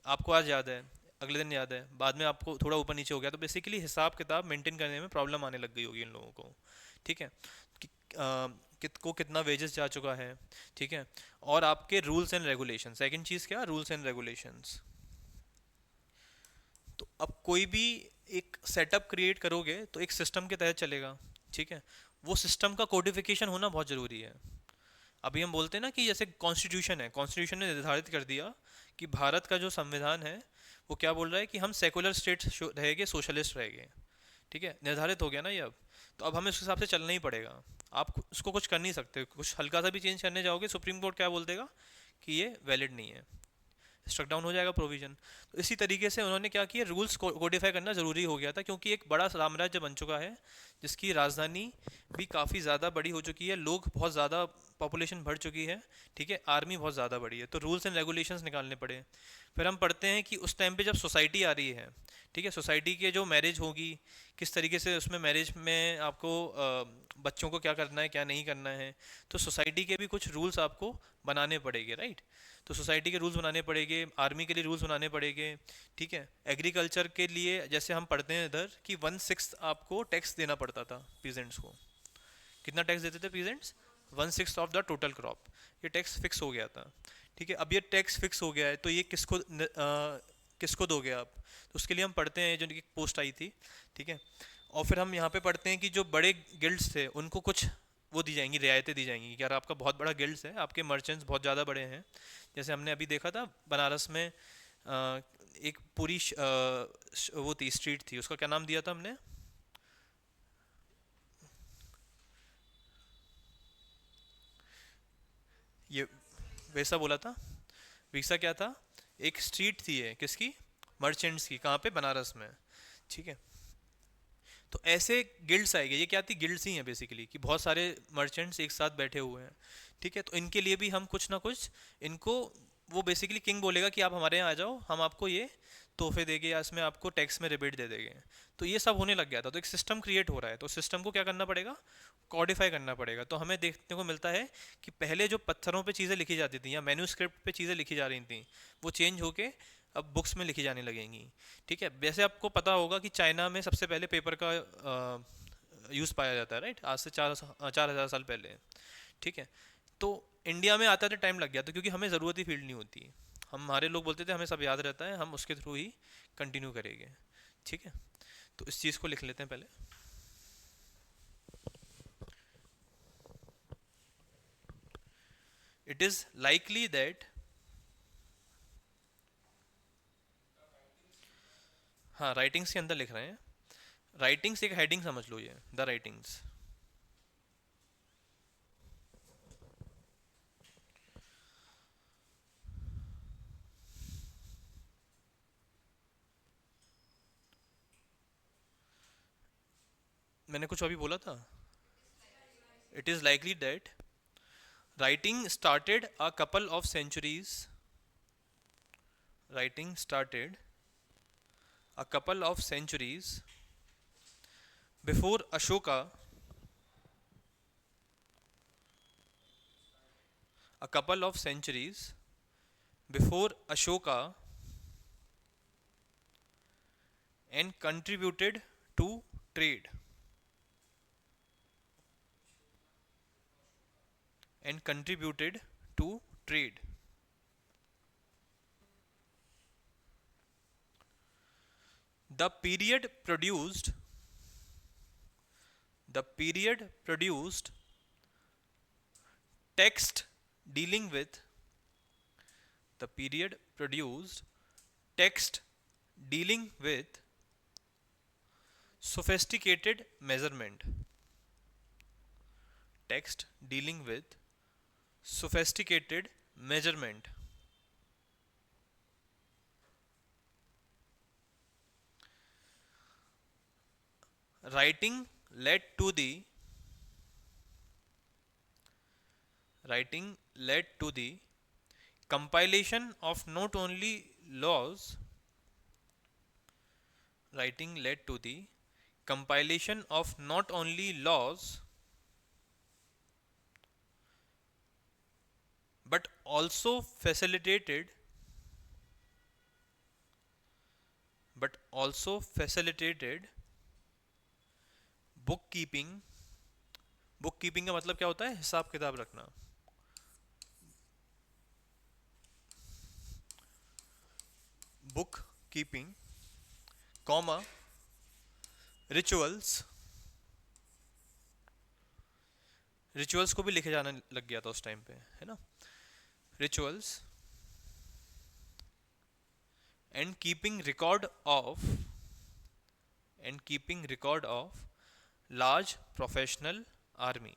आपको आज याद है, अगले दिन याद है, बाद में आपको थोड़ा ऊपर नीचे हो गया, तो बेसिकली हिसाब किताब मेंटेन करने में प्रॉब्लम आने लग गई होगी इन लोगों को. ठीक है. कि, को कितना वेजेस जा चुका है. ठीक है. और आपके रूल्स एंड रेगुलेशन. सेकंड चीज़ क्या, रूल्स एंड रेगुलेशंस. तो अब कोई भी एक सेटअप क्रिएट करोगे तो एक सिस्टम के तहत चलेगा. ठीक है. वो सिस्टम का कोडिफिकेशन होना बहुत ज़रूरी है. अभी हम बोलते हैं ना कि जैसे कॉन्स्टिट्यूशन है, कॉन्स्टिट्यूशन ने निर्धारित कर दिया कि भारत का जो संविधान है वो क्या बोल रहा है कि हम सेकुलर स्टेट रहेंगे, सोशलिस्ट रहेंगे. ठीक है. निर्धारित हो गया ना ये अब. तो अब हमें उस हिसाब से चलना ही पड़ेगा. आप उसको कुछ कर नहीं सकते. कुछ हल्का सा भी चेंज करने जाओगे, सुप्रीम कोर्ट क्या बोल देगा कि ये वैलिड नहीं है, स्ट्रक डाउन हो जाएगा प्रोविजन. तो इसी तरीके से उन्होंने क्या किया, रूल्स कोडिफाई करना ज़रूरी हो गया था, क्योंकि एक बड़ा साम्राज्य बन चुका है जिसकी राजधानी भी काफ़ी ज़्यादा बड़ी हो चुकी है, लोग बहुत ज़्यादा, पॉपुलेशन बढ़ चुकी है. ठीक है. आर्मी बहुत ज़्यादा बड़ी है, तो रूल्स एंड रेगुलेशंस निकालने पड़े. फिर हम पढ़ते हैं कि उस टाइम पे जब सोसाइटी आ रही है, ठीक है, सोसाइटी के जो मैरिज होगी, किस तरीके से उसमें मैरिज में आपको बच्चों को क्या करना है क्या नहीं करना है, तो सोसाइटी के भी कुछ रूल्स आपको बनाने पड़ेंगे. राइट. तो सोसाइटी के रूल्स बनाने पड़ेंगे, आर्मी के लिए रूल्स बनाने पड़ेंगे. ठीक है. एग्रीकल्चर के लिए जैसे हम पढ़ते हैं इधर कि 1/6 आपको टैक्स देना पड़ता था पीजेंट्स को. कितना टैक्स देते थे peasants, 1/6 of the total crop. ये टैक्स फिक्स हो गया था. ठीक है. अब ये टैक्स फिक्स हो गया है तो ये किसको दोगे आप. तो उसके लिए हम पढ़ते हैं जो एक पोस्ट आई थी. ठीक है. और फिर हम यहाँ पे पढ़ते हैं कि जो बड़े गिल्ड्स थे उनको कुछ वो दी जाएंगी, रियायतें दी जाएंगी कि यार आपका बहुत बड़ा गिल्ड्स है, आपके मर्चेंट्स बहुत ज़्यादा बड़े हैं. जैसे हमने अभी देखा था बनारस में एक पूरी वो थी, स्ट्रीट थी, उसका क्या नाम दिया था हमने, ये वैसा बोला था. वैसा क्या था, एक स्ट्रीट थी, है किसकी, मर्चेंट्स की. कहाँ पे, बनारस में. ठीक है. तो ऐसे गिल्ड्स आएंगे, ये क्या थी, गिल्ड्स ही हैं बेसिकली, कि बहुत सारे मर्चेंट्स एक साथ बैठे हुए हैं। ठीक है, तो इनके लिए भी हम कुछ ना कुछ इनको, वो बेसिकली किंग बोलेगा कि आप हमारे यहाँ आ जाओ, हम आपको ये तोहफे देंगे या इसमें आपको टैक्स में रिबेट दे देंगे। तो ये सब होने लग गया था, तो एक सिस्टम क्रिएट हो रहा है, तो सिस्टम को क्या करना पड़ेगा, कॉडिफाई करना पड़ेगा। तो हमें देखने को मिलता है कि पहले जो पत्थरों पे चीज़ें लिखी जाती थी या मैन्यूस्क्रिप्ट पे चीज़ें लिखी जा रही थी, वो चेंज होके अब बुक्स में लिखी जाने लगेंगी। ठीक है, वैसे आपको पता होगा कि चाइना में सबसे पहले पेपर का यूज़ पाया जाता है, राइट, आज से 4,000 साल पहले। ठीक है, तो इंडिया में आते आते टाइम लग गया, तो क्योंकि हमें ज़रूरत ही फील्ड नहीं होती, हमारे लोग बोलते थे हमें सब याद रहता है, हम उसके थ्रू ही कंटिन्यू करेंगे। ठीक है, तो इस चीज़ को लिख लेते हैं पहले। इट इज़ लाइकली दैट, हाँ राइटिंग्स के अंदर लिख रहे हैं, राइटिंग्स एक हेडिंग समझ लो, ये द राइटिंग्स। मैंने कुछ अभी बोला था, it is likely that writing started a couple of centuries, writing started a couple of centuries before Ashoka, a couple of centuries before Ashoka, and contributed to trade, and contributed to trade. The period produced, the period produced text dealing with, the period produced text dealing with sophisticated measurement, text dealing with sophisticated measurement. Writing led to the, writing led to the compilation of not only laws, writing led to the compilation of not only laws but also facilitated, but also facilitated book keeping. Book keeping का मतलब क्या होता है, हिसाब किताब रखना। Book keeping comma rituals, rituals को भी लिखे जाने लग गया था उस टाइम पे, है ना, rituals and keeping record of, and keeping record of large professional army,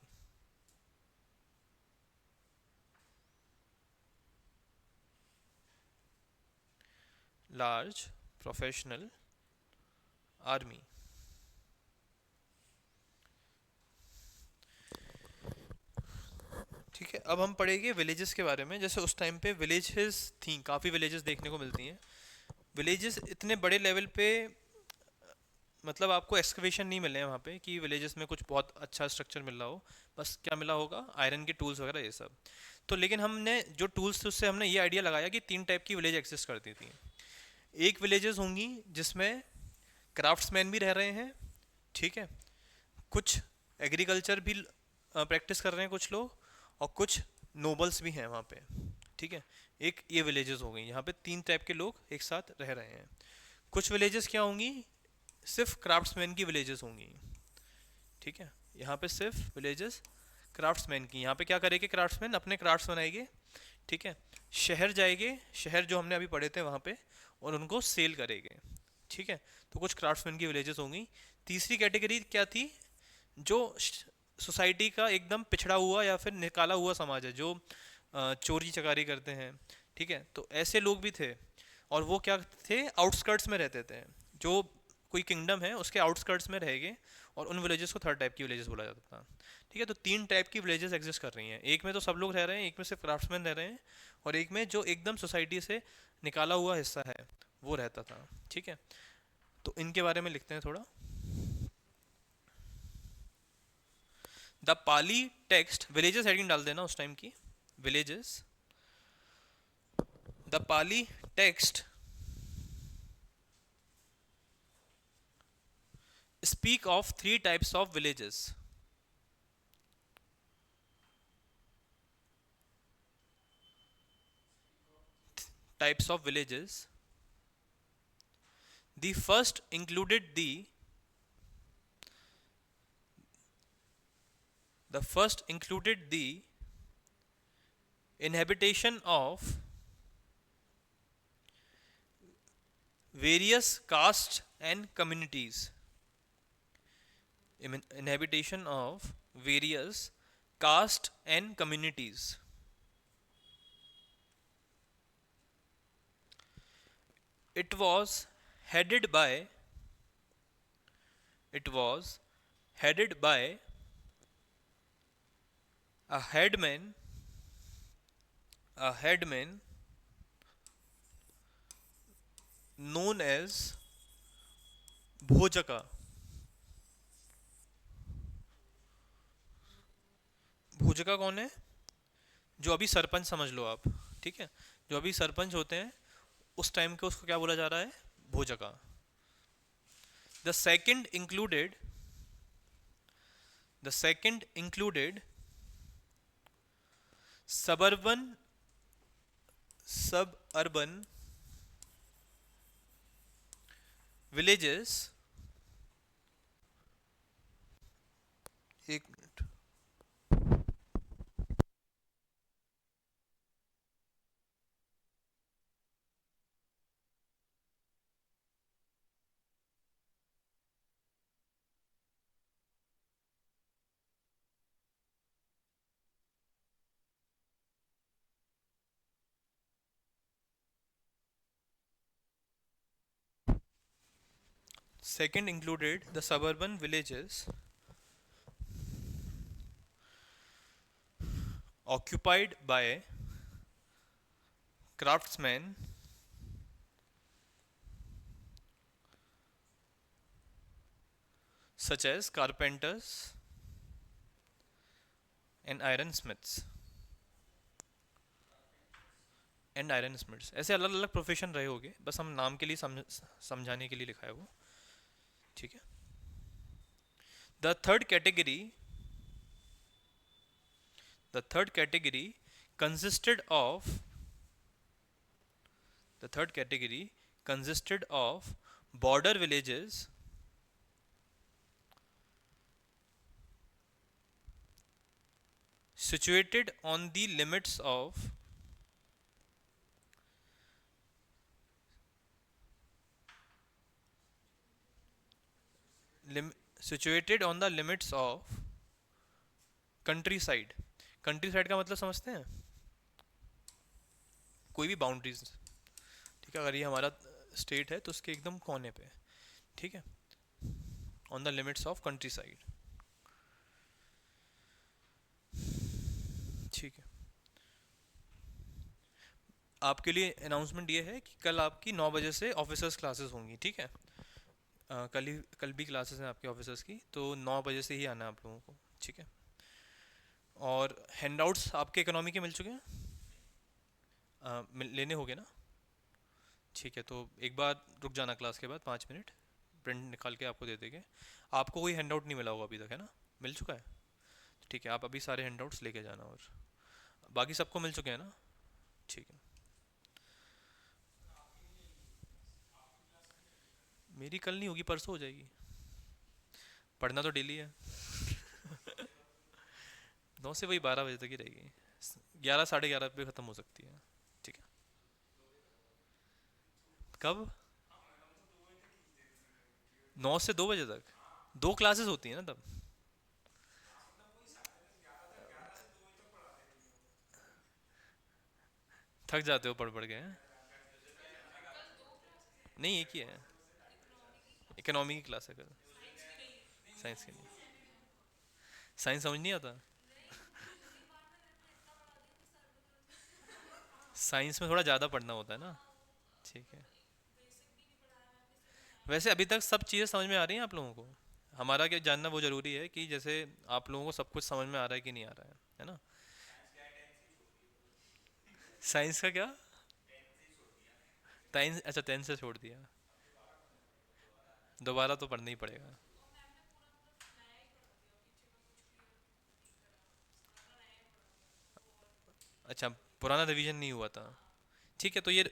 large professional army. ठीक है, अब हम पढ़ेंगे विलेजेस के बारे में। जैसे उस टाइम पे विलेजेस थी, काफ़ी विलेजेस देखने को मिलती हैं। विलेजेस इतने बड़े लेवल पे, मतलब आपको एक्सकवेशन नहीं मिले हैं वहाँ पे कि विलेजेस में कुछ बहुत अच्छा स्ट्रक्चर मिल रहा हो, बस क्या मिला होगा, आयरन के टूल्स वगैरह ये सब। तो लेकिन हमने जो टूल्स थे उससे हमने ये आइडिया लगाया कि 3 टाइप की विलेज एग्जिस्ट करती थी। एक विलेजेस होंगी जिसमें क्राफ्ट्समैन भी रह रहे हैं, ठीक है, कुछ एग्रीकल्चर भी प्रैक्टिस कर रहे हैं कुछ लोग, और कुछ नोबल्स भी हैं वहाँ पे। ठीक है, एक ये विलेजेस हो गई, यहाँ पे 3 टाइप के लोग एक साथ रह रहे हैं। कुछ विलेजेस क्या होंगी, सिर्फ क्राफ्ट्समैन की विलेजेस होंगी। ठीक है, यहाँ पे सिर्फ विलेजेस क्राफ्ट्समैन की, यहाँ पे क्या करेंगे क्राफ्ट्समैन, अपने क्राफ्ट्स बनाएंगे। ठीक है, शहर जाएंगे, शहर जो हमने अभी पढ़े थे वहाँ पे, और उनको सेल करेंगे। ठीक है, तो कुछ क्राफ्ट्समैन की विलेजेस होंगी। तीसरी कैटेगरी क्या थी, जो सोसाइटी का एकदम पिछड़ा हुआ या फिर निकाला हुआ समाज है, जो चोरी चकारी करते हैं। ठीक है, तो ऐसे लोग भी थे, और वो क्या थे, आउटस्कर्ट्स में रहते थे, जो कोई किंगडम है उसके आउटस्कर्ट्स में रहेंगे, और उन विलेजेस को थर्ड टाइप की विलेजेस बोला जाता था। ठीक है, तो तीन टाइप की विलेजेस एग्जिस्ट कर रही हैं, एक में तो सब लोग रह रहे हैं, एक में सिर्फ क्राफ्ट्समैन रह रहे हैं, और एक में जो एकदम सोसाइटी से निकाला हुआ हिस्सा है वो रहता था। ठीक है, तो इनके बारे में लिखते हैं थोड़ा। The Pali text, villages heading डाल देना उस टाइम की, villages. The Pali text speak of three types of villages. Types of villages. The first included the first included the inhabitation of various castes and communities. Inhabitation of various caste and communities. It was headed by it was headed by a headman known as भोजका। भोजका कौन है? जो अभी सरपंच समझ लो आप। ठीक है, जो अभी सरपंच होते हैं उस टाइम के उसको क्या बोला जा रहा है? Bhojaka. The second included the second included suburban sub urban villages. एक मिनट। Second included the suburban villages occupied by craftsmen such as carpenters and ironsmiths ऐसे अलग अलग प्रोफेशन रहे होंगे, बस हम नाम के लिए समझाने के लिए लिखा है वो। ठीक है। The third category the third category consisted of the third category consisted of border villages situated on the limits of situated on the limits of countryside। countryside का मतलब समझते हैं? कोई भी बाउंड्रीज। ठीक है, अगर ये हमारा स्टेट है तो उसके एकदम कोने पे। ठीक है, on the limits of countryside। ठीक है, आपके लिए अनाउंसमेंट ये है कि कल आपकी 9 बजे से ऑफिसर्स क्लासेस होंगी। ठीक है, कल भी क्लासेस हैं आपके ऑफिसर्स की, तो 9 बजे से ही आना है आप लोगों को। ठीक है, और हैंडआउट्स आपके इकोनॉमी के मिल चुके हैं? लेने होंगे ना? ठीक है, तो एक बार रुक जाना क्लास के बाद 5 मिनट, प्रिंट निकाल के आपको दे देंगे। आपको कोई हैंडआउट नहीं मिला होगा अभी तक, है ना? मिल चुका है? ठीक है, आप अभी सारे हैंडआउट्स लेके जाना, और बाकी सबको मिल चुके हैं ना? ठीक है। मेरी कल नहीं होगी, परसों हो जाएगी। पढ़ना तो डेली है। 9 से वही 12 बजे तक ही रहेगी, 11 साढ़े 11 पे ख़त्म हो सकती है। ठीक है। कब? 9 से 2 बजे तक 2 क्लासेस होती हैं ना तब। थक जाते हो पढ़ पढ़ के, हैं? नहीं, एक ही है। इकोनॉमी की क्लास है कल? साइंस की नहीं? साइंस समझ नहीं आता? साइंस में थोड़ा ज़्यादा पढ़ना होता है ना। ठीक है। वैसे अभी तक सब चीज़ें समझ में आ रही हैं आप लोगों को? हमारा क्या जानना वो ज़रूरी है कि जैसे आप लोगों को सब कुछ समझ में आ रहा है कि नहीं आ रहा है ना? साइंस का क्या? साइंस अच्छा 10 से छोड़ दिया। दोबारा तो पढ़ना ही पड़ेगा। अच्छा, पुराना रिवीजन नहीं हुआ था। ठीक है, तो ये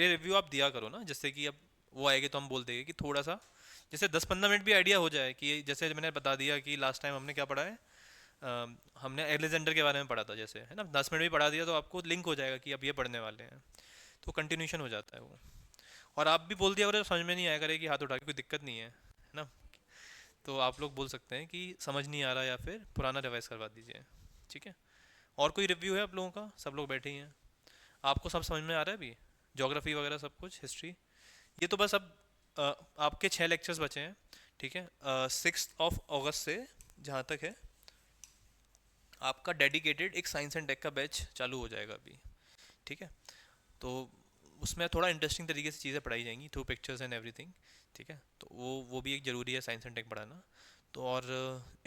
रिव्यू आप दिया करो ना, जिससे कि अब वो आएगी तो हम बोल देंगे कि थोड़ा सा जैसे 10-15 मिनट भी आइडिया हो जाए कि जैसे मैंने बता दिया कि लास्ट टाइम हमने क्या पढ़ा है। हमने एलेक्जेंडर के बारे में पढ़ा था जैसे, है ना, 10 मिनट भी पढ़ा दिया तो आपको लिंक हो जाएगा कि अब ये पढ़ने वाले हैं। तो कंटिन्यूशन हो जाता है वो। और आप भी बोल दिया करो समझ में नहीं आया करे कि हाथ उठा के, कोई दिक्कत नहीं है ना। तो आप लोग बोल सकते हैं कि समझ नहीं आ रहा, या फिर पुराना रिवाइज करवा दीजिए। ठीक है। और कोई रिव्यू है आप लोगों का? सब लोग बैठे ही हैं। आपको सब समझ में आ रहा है अभी? ज्योग्राफी वगैरह सब कुछ, हिस्ट्री। ये तो बस अब अ, आपके 6 लेक्चर्स बचे हैं। ठीक है, 6 अगस्त से जहाँ तक है आपका डेडिकेटेड एक साइंस एंड टेक का बैच चालू हो जाएगा अभी। ठीक है। तो उसमें थोड़ा इंटरेस्टिंग तरीके से चीज़ें पढ़ाई जाएंगी थ्रू पिक्चर्स एंड एवरीथिंग। ठीक है, तो वो भी एक ज़रूरी है साइंस एंड टेक पढ़ाना। तो और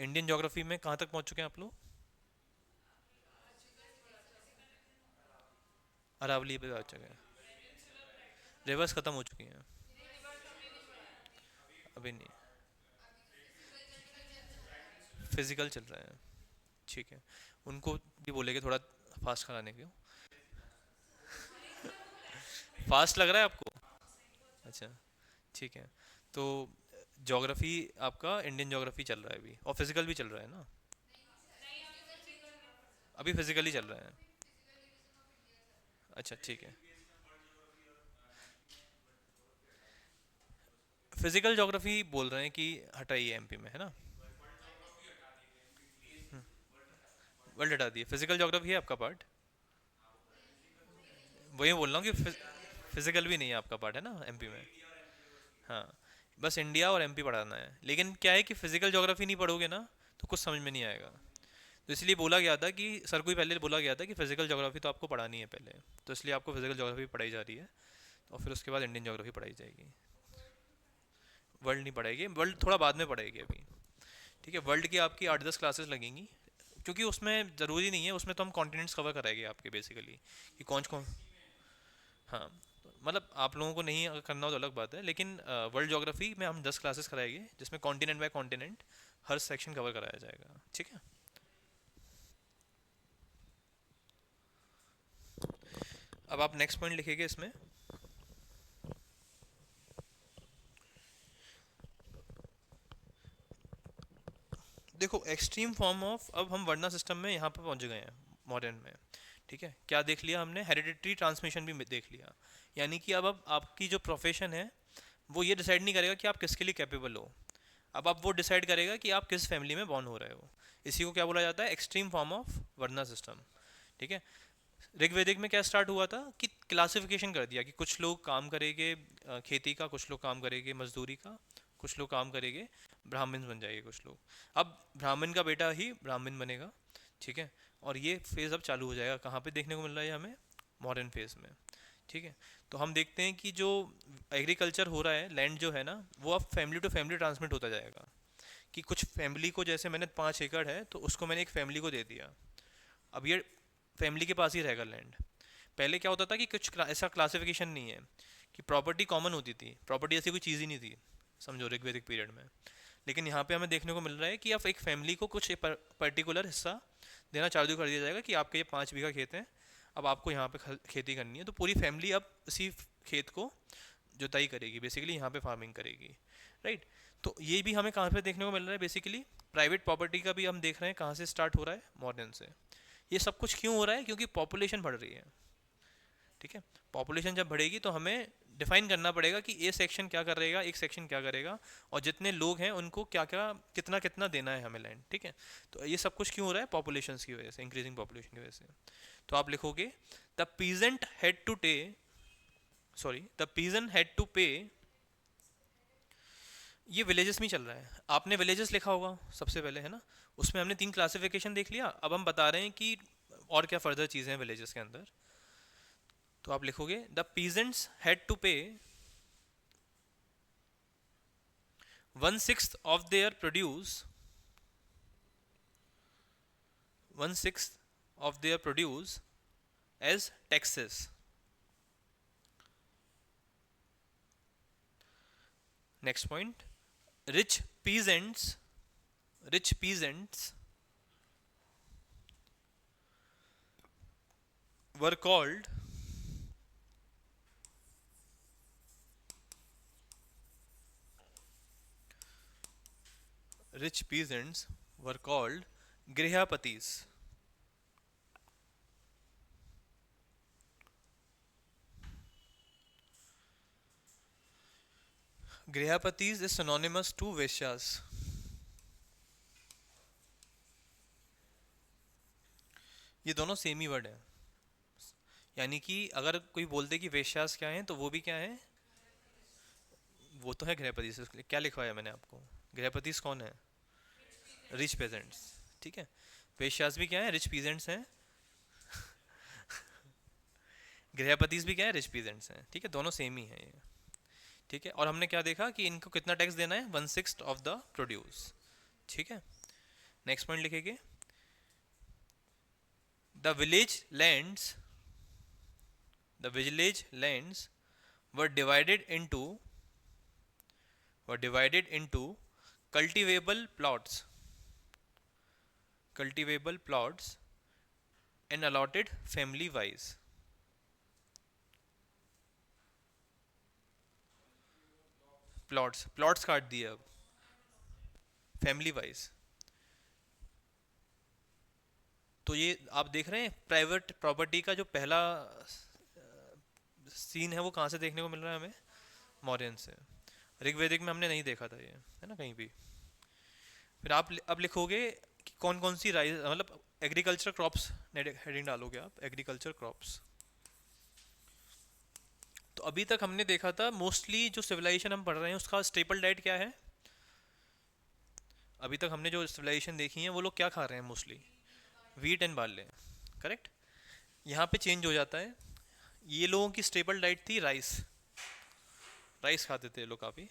इंडियन ज्योग्राफी में कहाँ तक पहुँच चुके हैं आप लोग? अरावली पे आ चुके हैं? रिवर्स ख़त्म हो चुकी हैं? अभी नहीं? फिजिकल चल रहा है? ठीक है। उनको भी बोलेंगे थोड़ा फास्ट कराने के। फास्ट लग रहा है आपको? अच्छा। ठीक है। तो ज्योग्राफी आपका इंडियन ज्योग्राफी चल रहा है अभी, और फिजिकल भी चल रहा है ना? अभी फिजिकली चल रहा है? अच्छा ठीक है। फिजिकल ज्योग्राफी बोल रहे हैं कि हटाइए एमपी में, है ना? वर्ल्ड हटा दिए, फिजिकल ज्योग्राफी है आपका पार्ट। वही बोल रहा हूँ कि फिजिकल भी नहीं है आपका पार्ट, है ना, एमपी में? हाँ। बस इंडिया और एमपी पढ़ाना है, लेकिन क्या है कि फिजिकल ज्योग्राफी नहीं पढ़ोगे ना तो कुछ समझ में नहीं आएगा। तो इसलिए बोला गया था कि सर को ही पहले बोला गया था कि फिजिकल ज्योग्राफी तो आपको पढ़ानी है पहले। तो इसलिए आपको फिजिकल ज्योग्राफी पढ़ाई जा रही है, और फिर उसके बाद इंडियन ज्योग्राफी पढ़ाई जाएगी। वर्ल्ड नहीं पढ़ाएगी, वर्ल्ड थोड़ा बाद में पढ़ाएगी अभी। ठीक है, वर्ल्ड की आपकी 8-10 क्लासेस लगेंगी, क्योंकि उसमें ज़रूरी नहीं है, उसमें तो हम कॉन्टिनेंट्स कवर कराएंगे आपके बेसिकली कि कौन कौन। हाँ, मतलब आप लोगों को नहीं अगर करना हो तो अलग बात है, लेकिन वर्ल्ड ज्योग्राफी में हम 10 क्लासेस कराएंगे जिसमें कॉन्टिनेंट बाय कॉन्टिनेंट हर सेक्शन कवर कराया जाएगा। ठीक है। अब आप नेक्स्ट पॉइंट लिखेंगे इसमें। देखो, एक्सट्रीम फॉर्म ऑफ, अब हम वर्ना सिस्टम में यहाँ पर पहुँच गए हैं मॉडर्न में। ठीक है, क्या देख लिया हमने? हेरिडिटरी ट्रांसमिशन भी देख लिया। यानी कि अब आपकी जो प्रोफेशन है वो ये डिसाइड नहीं करेगा कि आप किसके लिए कैपेबल हो। अब वो डिसाइड करेगा कि आप किस फैमिली में बॉर्न हो रहे हो। इसी को क्या बोला जाता है? Extreme form of varna system. ठीक है। ऋग्वेदिक में क्या स्टार्ट हुआ था कि क्लासिफिकेशन कर दिया कि कुछ लोग काम करेंगे खेती का, कुछ लोग काम करेंगे मजदूरी का, कुछ लोग काम करेंगे ब्राह्मण बन जाएंगे कुछ लोग। अब ब्राह्मण का बेटा ही ब्राह्मण बनेगा। ठीक है। और ये फेज़ अब चालू हो जाएगा, कहाँ पे देखने को मिल रहा है हमें? मॉडर्न फेज़ में। ठीक है। तो हम देखते हैं कि जो एग्रीकल्चर हो रहा है, लैंड जो है ना, वो अब फैमिली टू फैमिली ट्रांसमिट होता जाएगा। कि कुछ फैमिली को, जैसे मैंने 5 एकड़ है तो उसको मैंने एक फैमिली को दे दिया। अब ये फैमिली के पास ही रहेगा लैंड। पहले क्या होता था कि कुछ ऐसा क्लासिफिकेशन नहीं है, कि प्रॉपर्टी कॉमन होती थी, प्रॉपर्टी ऐसी कोई चीज़ ही नहीं थी, समझो, ऋग्वैदिक पीरियड में। लेकिन यहाँ पे हमें देखने को मिल रहा है कि अब एक फैमिली को कुछ पर्टिकुलर हिस्सा देना चालू कर दिया जाएगा कि आपके ये 5 बीघा खेत है, अब आपको यहाँ पे खेती करनी है, तो पूरी फैमिली अब इसी खेत को जुताई करेगी, बेसिकली यहाँ पे फार्मिंग करेगी। राइट। तो ये भी हमें कहाँ पे देखने को मिल रहा है? बेसिकली प्राइवेट प्रॉपर्टी का भी हम देख रहे हैं कहाँ से स्टार्ट हो रहा है? मॉडर्न से। ये सब कुछ क्यों हो रहा है? क्योंकि पॉपुलेशन बढ़ रही है। ठीक है। पॉपुलेशन जब बढ़ेगी तो हमें डिफाइन करना पड़ेगा कि ए सेक्शन क्या करेगा, एक सेक्शन क्या करेगा, और जितने लोग हैं उनको क्या क्या कितना कितना देना है हमें लैंड। ठीक है। तो ये सब कुछ क्यों हो रहा है? पॉपुलेशन की वजह से, इंक्रीजिंग पॉपुलेशन की वजह से। तो आप लिखोगे the peasant had to pay, sorry, the peasant had to pay ये विलेजेस में ही चल रहा है। आपने विलेजेस लिखा होगा सबसे पहले, है ना? उसमें हमने 3 क्लासिफिकेशन देख लिया, अब हम बता रहे हैं कि और क्या फर्दर चीज़ें हैं विलेजेस के अंदर। तो आप लिखोगे द पीजेंट्स हैड टू पे 1/6 of their produce, 1/6 of their produce as taxes. Next point, rich peasants, rich peasants were called, rich peasants were called grihapatis. Grihapatis is synonymous to Vaishyas. ये दोनों same ही word है, यानी कि अगर कोई बोलते कि वेश्यास क्या है तो वो भी क्या है, वो तो है गृहपति। क्या लिखवाया मैंने आपको? गृहपतिस कौन है? Rich pageants. ठीक है, वेश्यास भी क्या है? रिच पीजेंट्स हैं। गृहपतिस भी क्या है? रिच पीजेंट्स हैं। ठीक है, दोनों सेम ही है ये। ठीक है, और हमने क्या देखा कि इनको कितना टैक्स देना है? 1/6 ऑफ द प्रोड्यूस। ठीक है, नेक्स्ट पॉइंट लिखेंगे, the village lands, the village lands were divided into were divided into cultivable plots, cultivable plots and allotted family wise. Plots काट दिए अब फैमिली वाइज। तो ये आप देख रहे हैं प्राइवेट प्रॉपर्टी का जो पहला सीन है वो कहाँ से देखने को मिल रहा है हमें? मौर्यन से। ऋग्वेदिक में हमने नहीं देखा था ये, है ना, कहीं भी। फिर आप अब लिखोगे कि कौन कौन सी राइस, मतलब एग्रीकल्चर क्रॉप्स हेडिंग डालोगे आप, एग्रीकल्चर क्रॉप्स। तो अभी तक हमने देखा था मोस्टली जो सिविलाइजेशन हम पढ़ रहे हैं उसका स्टेपल डाइट क्या है? अभी तक हमने जो सिविलाइजेशन देखी है वो लोग क्या खा रहे हैं mostly? Wheat and barley. Correct. यहाँ पे चेंज हो जाता है, ये लोगों की स्टेबल डाइट थी राइस, राइस खाते थे ये लोग काफ़ी।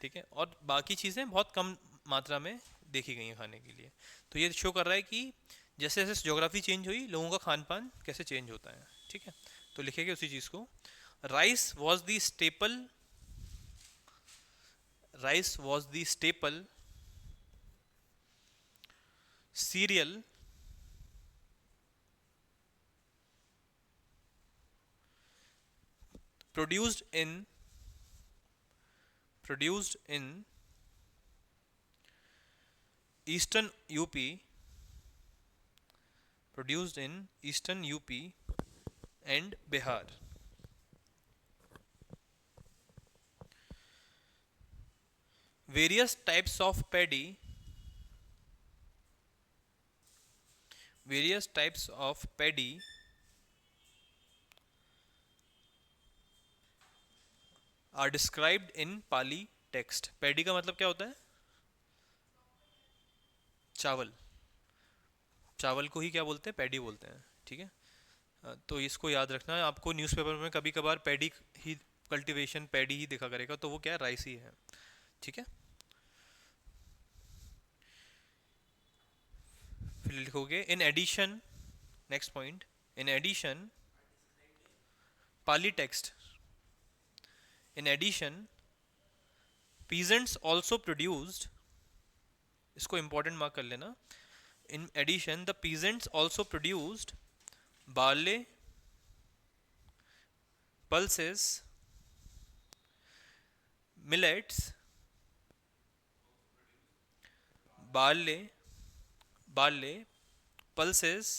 ठीक है, और बाकी चीज़ें बहुत कम मात्रा में देखी गई हैं खाने के लिए। तो ये शो कर रहा है कि जैसे जैसे ज्योग्राफी चेंज हुई लोगों का खान पान कैसे चेंज होता है। ठीक है, तो लिखेंगे उसी चीज़ को, rice was the staple, rice was the staple serial produced in produced in eastern UP, produced in eastern UP and Bihar. Various types of paddy, various types of paddy are described in Pali text. Paddy का मतलब क्या होता है? चावल, चावल को ही क्या बोलते हैं? पैडी बोलते हैं। ठीक है, तो इसको याद रखना है आपको। न्यूज़पेपर में कभी कभार पैडी ही, कल्टीवेशन पैडी ही दिखा करेगा, तो वो क्या है? राइस ही है। ठीक है, फिर लिखोगे in addition, next point, in addition Pali text, in addition peasants also produced, इसको इंपॉर्टेंट मार्क कर लेना, in addition the peasants also produced barley, pulses, millets, barley, barley, pulses,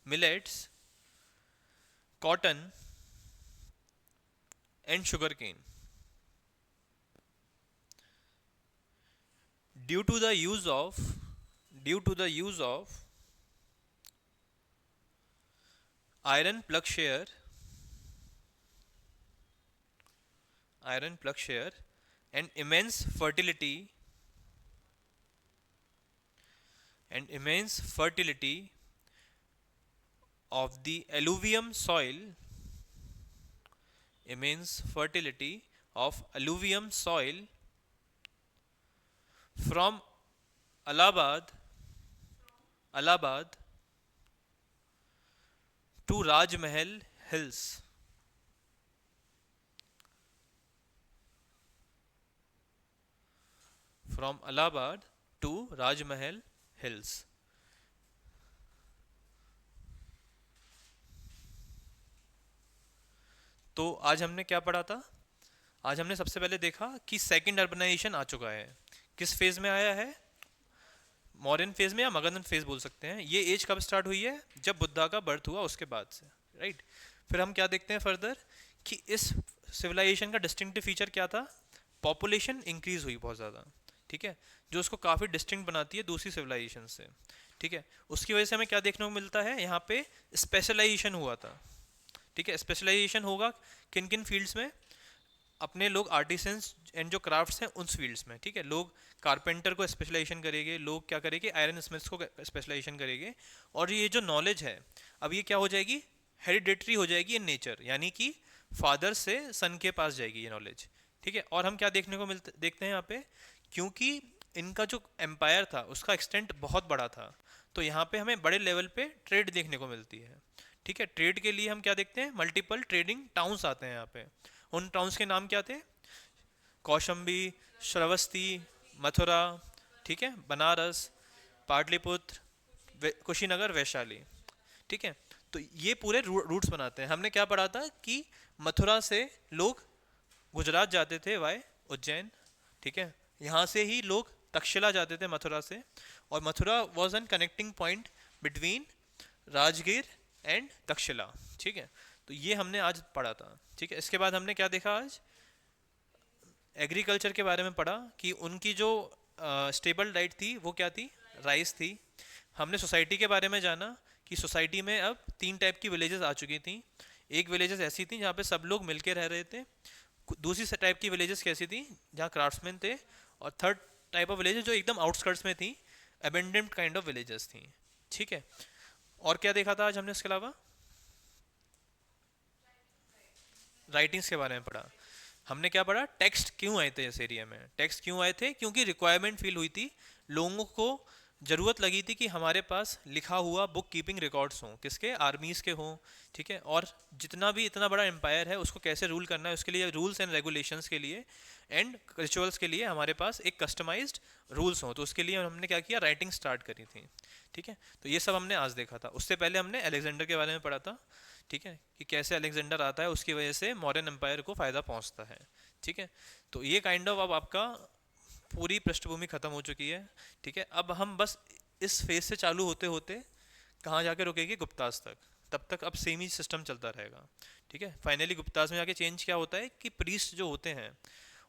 millets, cotton and sugarcane. Due to the use of, due to the use of iron plugshare, iron plugshare and immense fertility and immense fertility of the alluvium soil, immense fertility of alluvium soil from Allahabad, Allahabad to Rajmahal Hills, from Allahabad to Rajmahal Hills. तो आज हमने क्या पढ़ा था? आज हमने सबसे पहले देखा कि सेकंड अर्बनाइजेशन आ चुका है। किस फेज में आया है? मॉडर्न फेज में, या मगधन फेज बोल सकते हैं। ये एज कब स्टार्ट हुई है? जब बुद्धा का बर्थ हुआ उसके बाद से, राइट। फिर हम क्या देखते हैं फर्दर कि इस सिविलाइजेशन का डिस्टिंक्टिव फीचर क्या था? पॉपुलेशन इंक्रीज हुई बहुत ज़्यादा, ठीक है, जो उसको काफ़ी डिस्टिंक्ट बनाती है दूसरी सिविलाइजेशन से, ठीक है। उसकी वजह से हमें क्या देखने को मिलता है? यहाँ पे स्पेशलाइजेशन हुआ था, ठीक है। स्पेशलाइजेशन होगा किन किन फील्ड्स में? अपने लोग आर्टिसंस एंड जो क्राफ्ट्स हैं उन फील्ड्स में, ठीक है। लोग कारपेंटर को स्पेशलाइजेशन करेंगे, लोग क्या करेंगे? आयरन स्मिथ्स को स्पेशलाइजेशन करेंगे। और ये जो नॉलेज है अब ये क्या हो जाएगी? हेरिडेटरी हो जाएगी इन नेचर, यानी कि फादर से सन के पास जाएगी ये नॉलेज, ठीक है। और हम क्या देखने को देखते हैं यहाँ पे, क्योंकि इनका जो एम्पायर था उसका एक्सटेंट बहुत बड़ा था, तो यहाँ पे हमें बड़े लेवल पे ट्रेड देखने को मिलती है, ठीक है। ट्रेड के लिए हम क्या देखते हैं? मल्टीपल ट्रेडिंग टाउन्स आते हैं यहाँ पे। उन टाउन्स के नाम क्या थे? कौशंबी, श्रावस्ती, मथुरा, ठीक है, बनारस, पाटलिपुत्र, कुशीनगर, वैशाली, ठीक है। तो ये पूरे रूट्स बनाते हैं। हमने क्या पढ़ा था कि मथुरा से लोग गुजरात जाते थे वाय उज्जैन, ठीक है। यहाँ से ही लोग तक्षशिला जाते थे मथुरा से, और Mathura was an connecting point between Rajgir and Takshashila, ठीक है। तो ये हमने आज पढ़ा था, ठीक है। इसके बाद हमने क्या देखा? आज एग्रीकल्चर के बारे में पढ़ा कि उनकी जो स्टेबल डाइट थी वो क्या थी? राइस थी। हमने सोसाइटी के बारे में जाना कि सोसाइटी में अब 3 टाइप की विलेजेस आ चुकी थी। एक विलेजेस ऐसी थी जहाँ पे सब लोग मिलके रह रहे थे। दूसरी टाइप की विलेजेस कैसी थी? जहाँ क्राफ्ट्समैन थे। और थर्ड टाइप ऑफ विलेजेस जो एकदम आउटस्कर्ट्स में थी, अबेंडेंट काइंड ऑफ विलेजेस थी, ठीक है। और क्या देखा था आज हमने इसके अलावा? राइटिंग्स के बारे में पढ़ा। हमने क्या पढ़ा? टेक्स्ट क्यों आए थे इस एरिया में? टेक्स्ट क्यों आए थे? क्योंकि रिक्वायरमेंट फील हुई थी, लोगों को ज़रूरत लगी थी कि हमारे पास लिखा हुआ बुक कीपिंग रिकॉर्ड्स हों, किसके? आर्मीज़ के हों, ठीक है। और जितना भी इतना बड़ा एम्पायर है उसको कैसे रूल करना है, उसके लिए रूल्स एंड रेगुलेशंस के लिए एंड रिचुअल्स के लिए हमारे पास एक कस्टमाइज्ड रूल्स हों। तो उसके लिए हमने क्या किया? राइटिंग स्टार्ट करी थी, ठीक है। तो ये सब हमने आज देखा था। उससे पहले हमने अलेक्जेंडर के बारे में पढ़ा था, ठीक है, कि कैसे अलेक्जेंडर आता है, उसकी वजह से मॉडर्न एम्पायर को फ़ायदा पहुंचता है, ठीक है। तो ये काइंड ऑफ अब आपका पूरी पृष्ठभूमि खत्म हो चुकी है, ठीक है। अब हम बस इस फेज से चालू होते होते कहाँ जाके रुकेंगे? गुप्तास तक। तब तक अब सेम ही सिस्टम चलता रहेगा, ठीक है। फाइनली गुप्तास में जाके चेंज क्या होता है कि प्रीस्ट जो होते हैं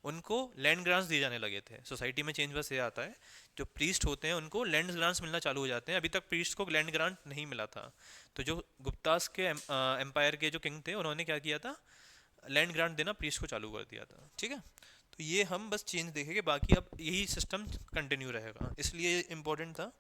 उनको लैंड ग्रांट्स दिए जाने लगे थे। सोसाइटी में चेंज बस ये आता है, जो प्रीस्ट होते हैं उनको लैंड ग्रांट्स मिलना चालू हो जाते हैं। अभी तक प्रीस्ट को लैंड ग्रांट नहीं मिला था, तो जो गुप्तास के एम्पायर के जो किंग थे उन्होंने क्या किया था? लैंड ग्रांट देना प्रीस्ट को चालू कर दिया था, ठीक है। तो ये हम बस चेंज देखेंगे, बाकी अब यही सिस्टम कंटिन्यू रहेगा, इसलिए इम्पोर्टेंट था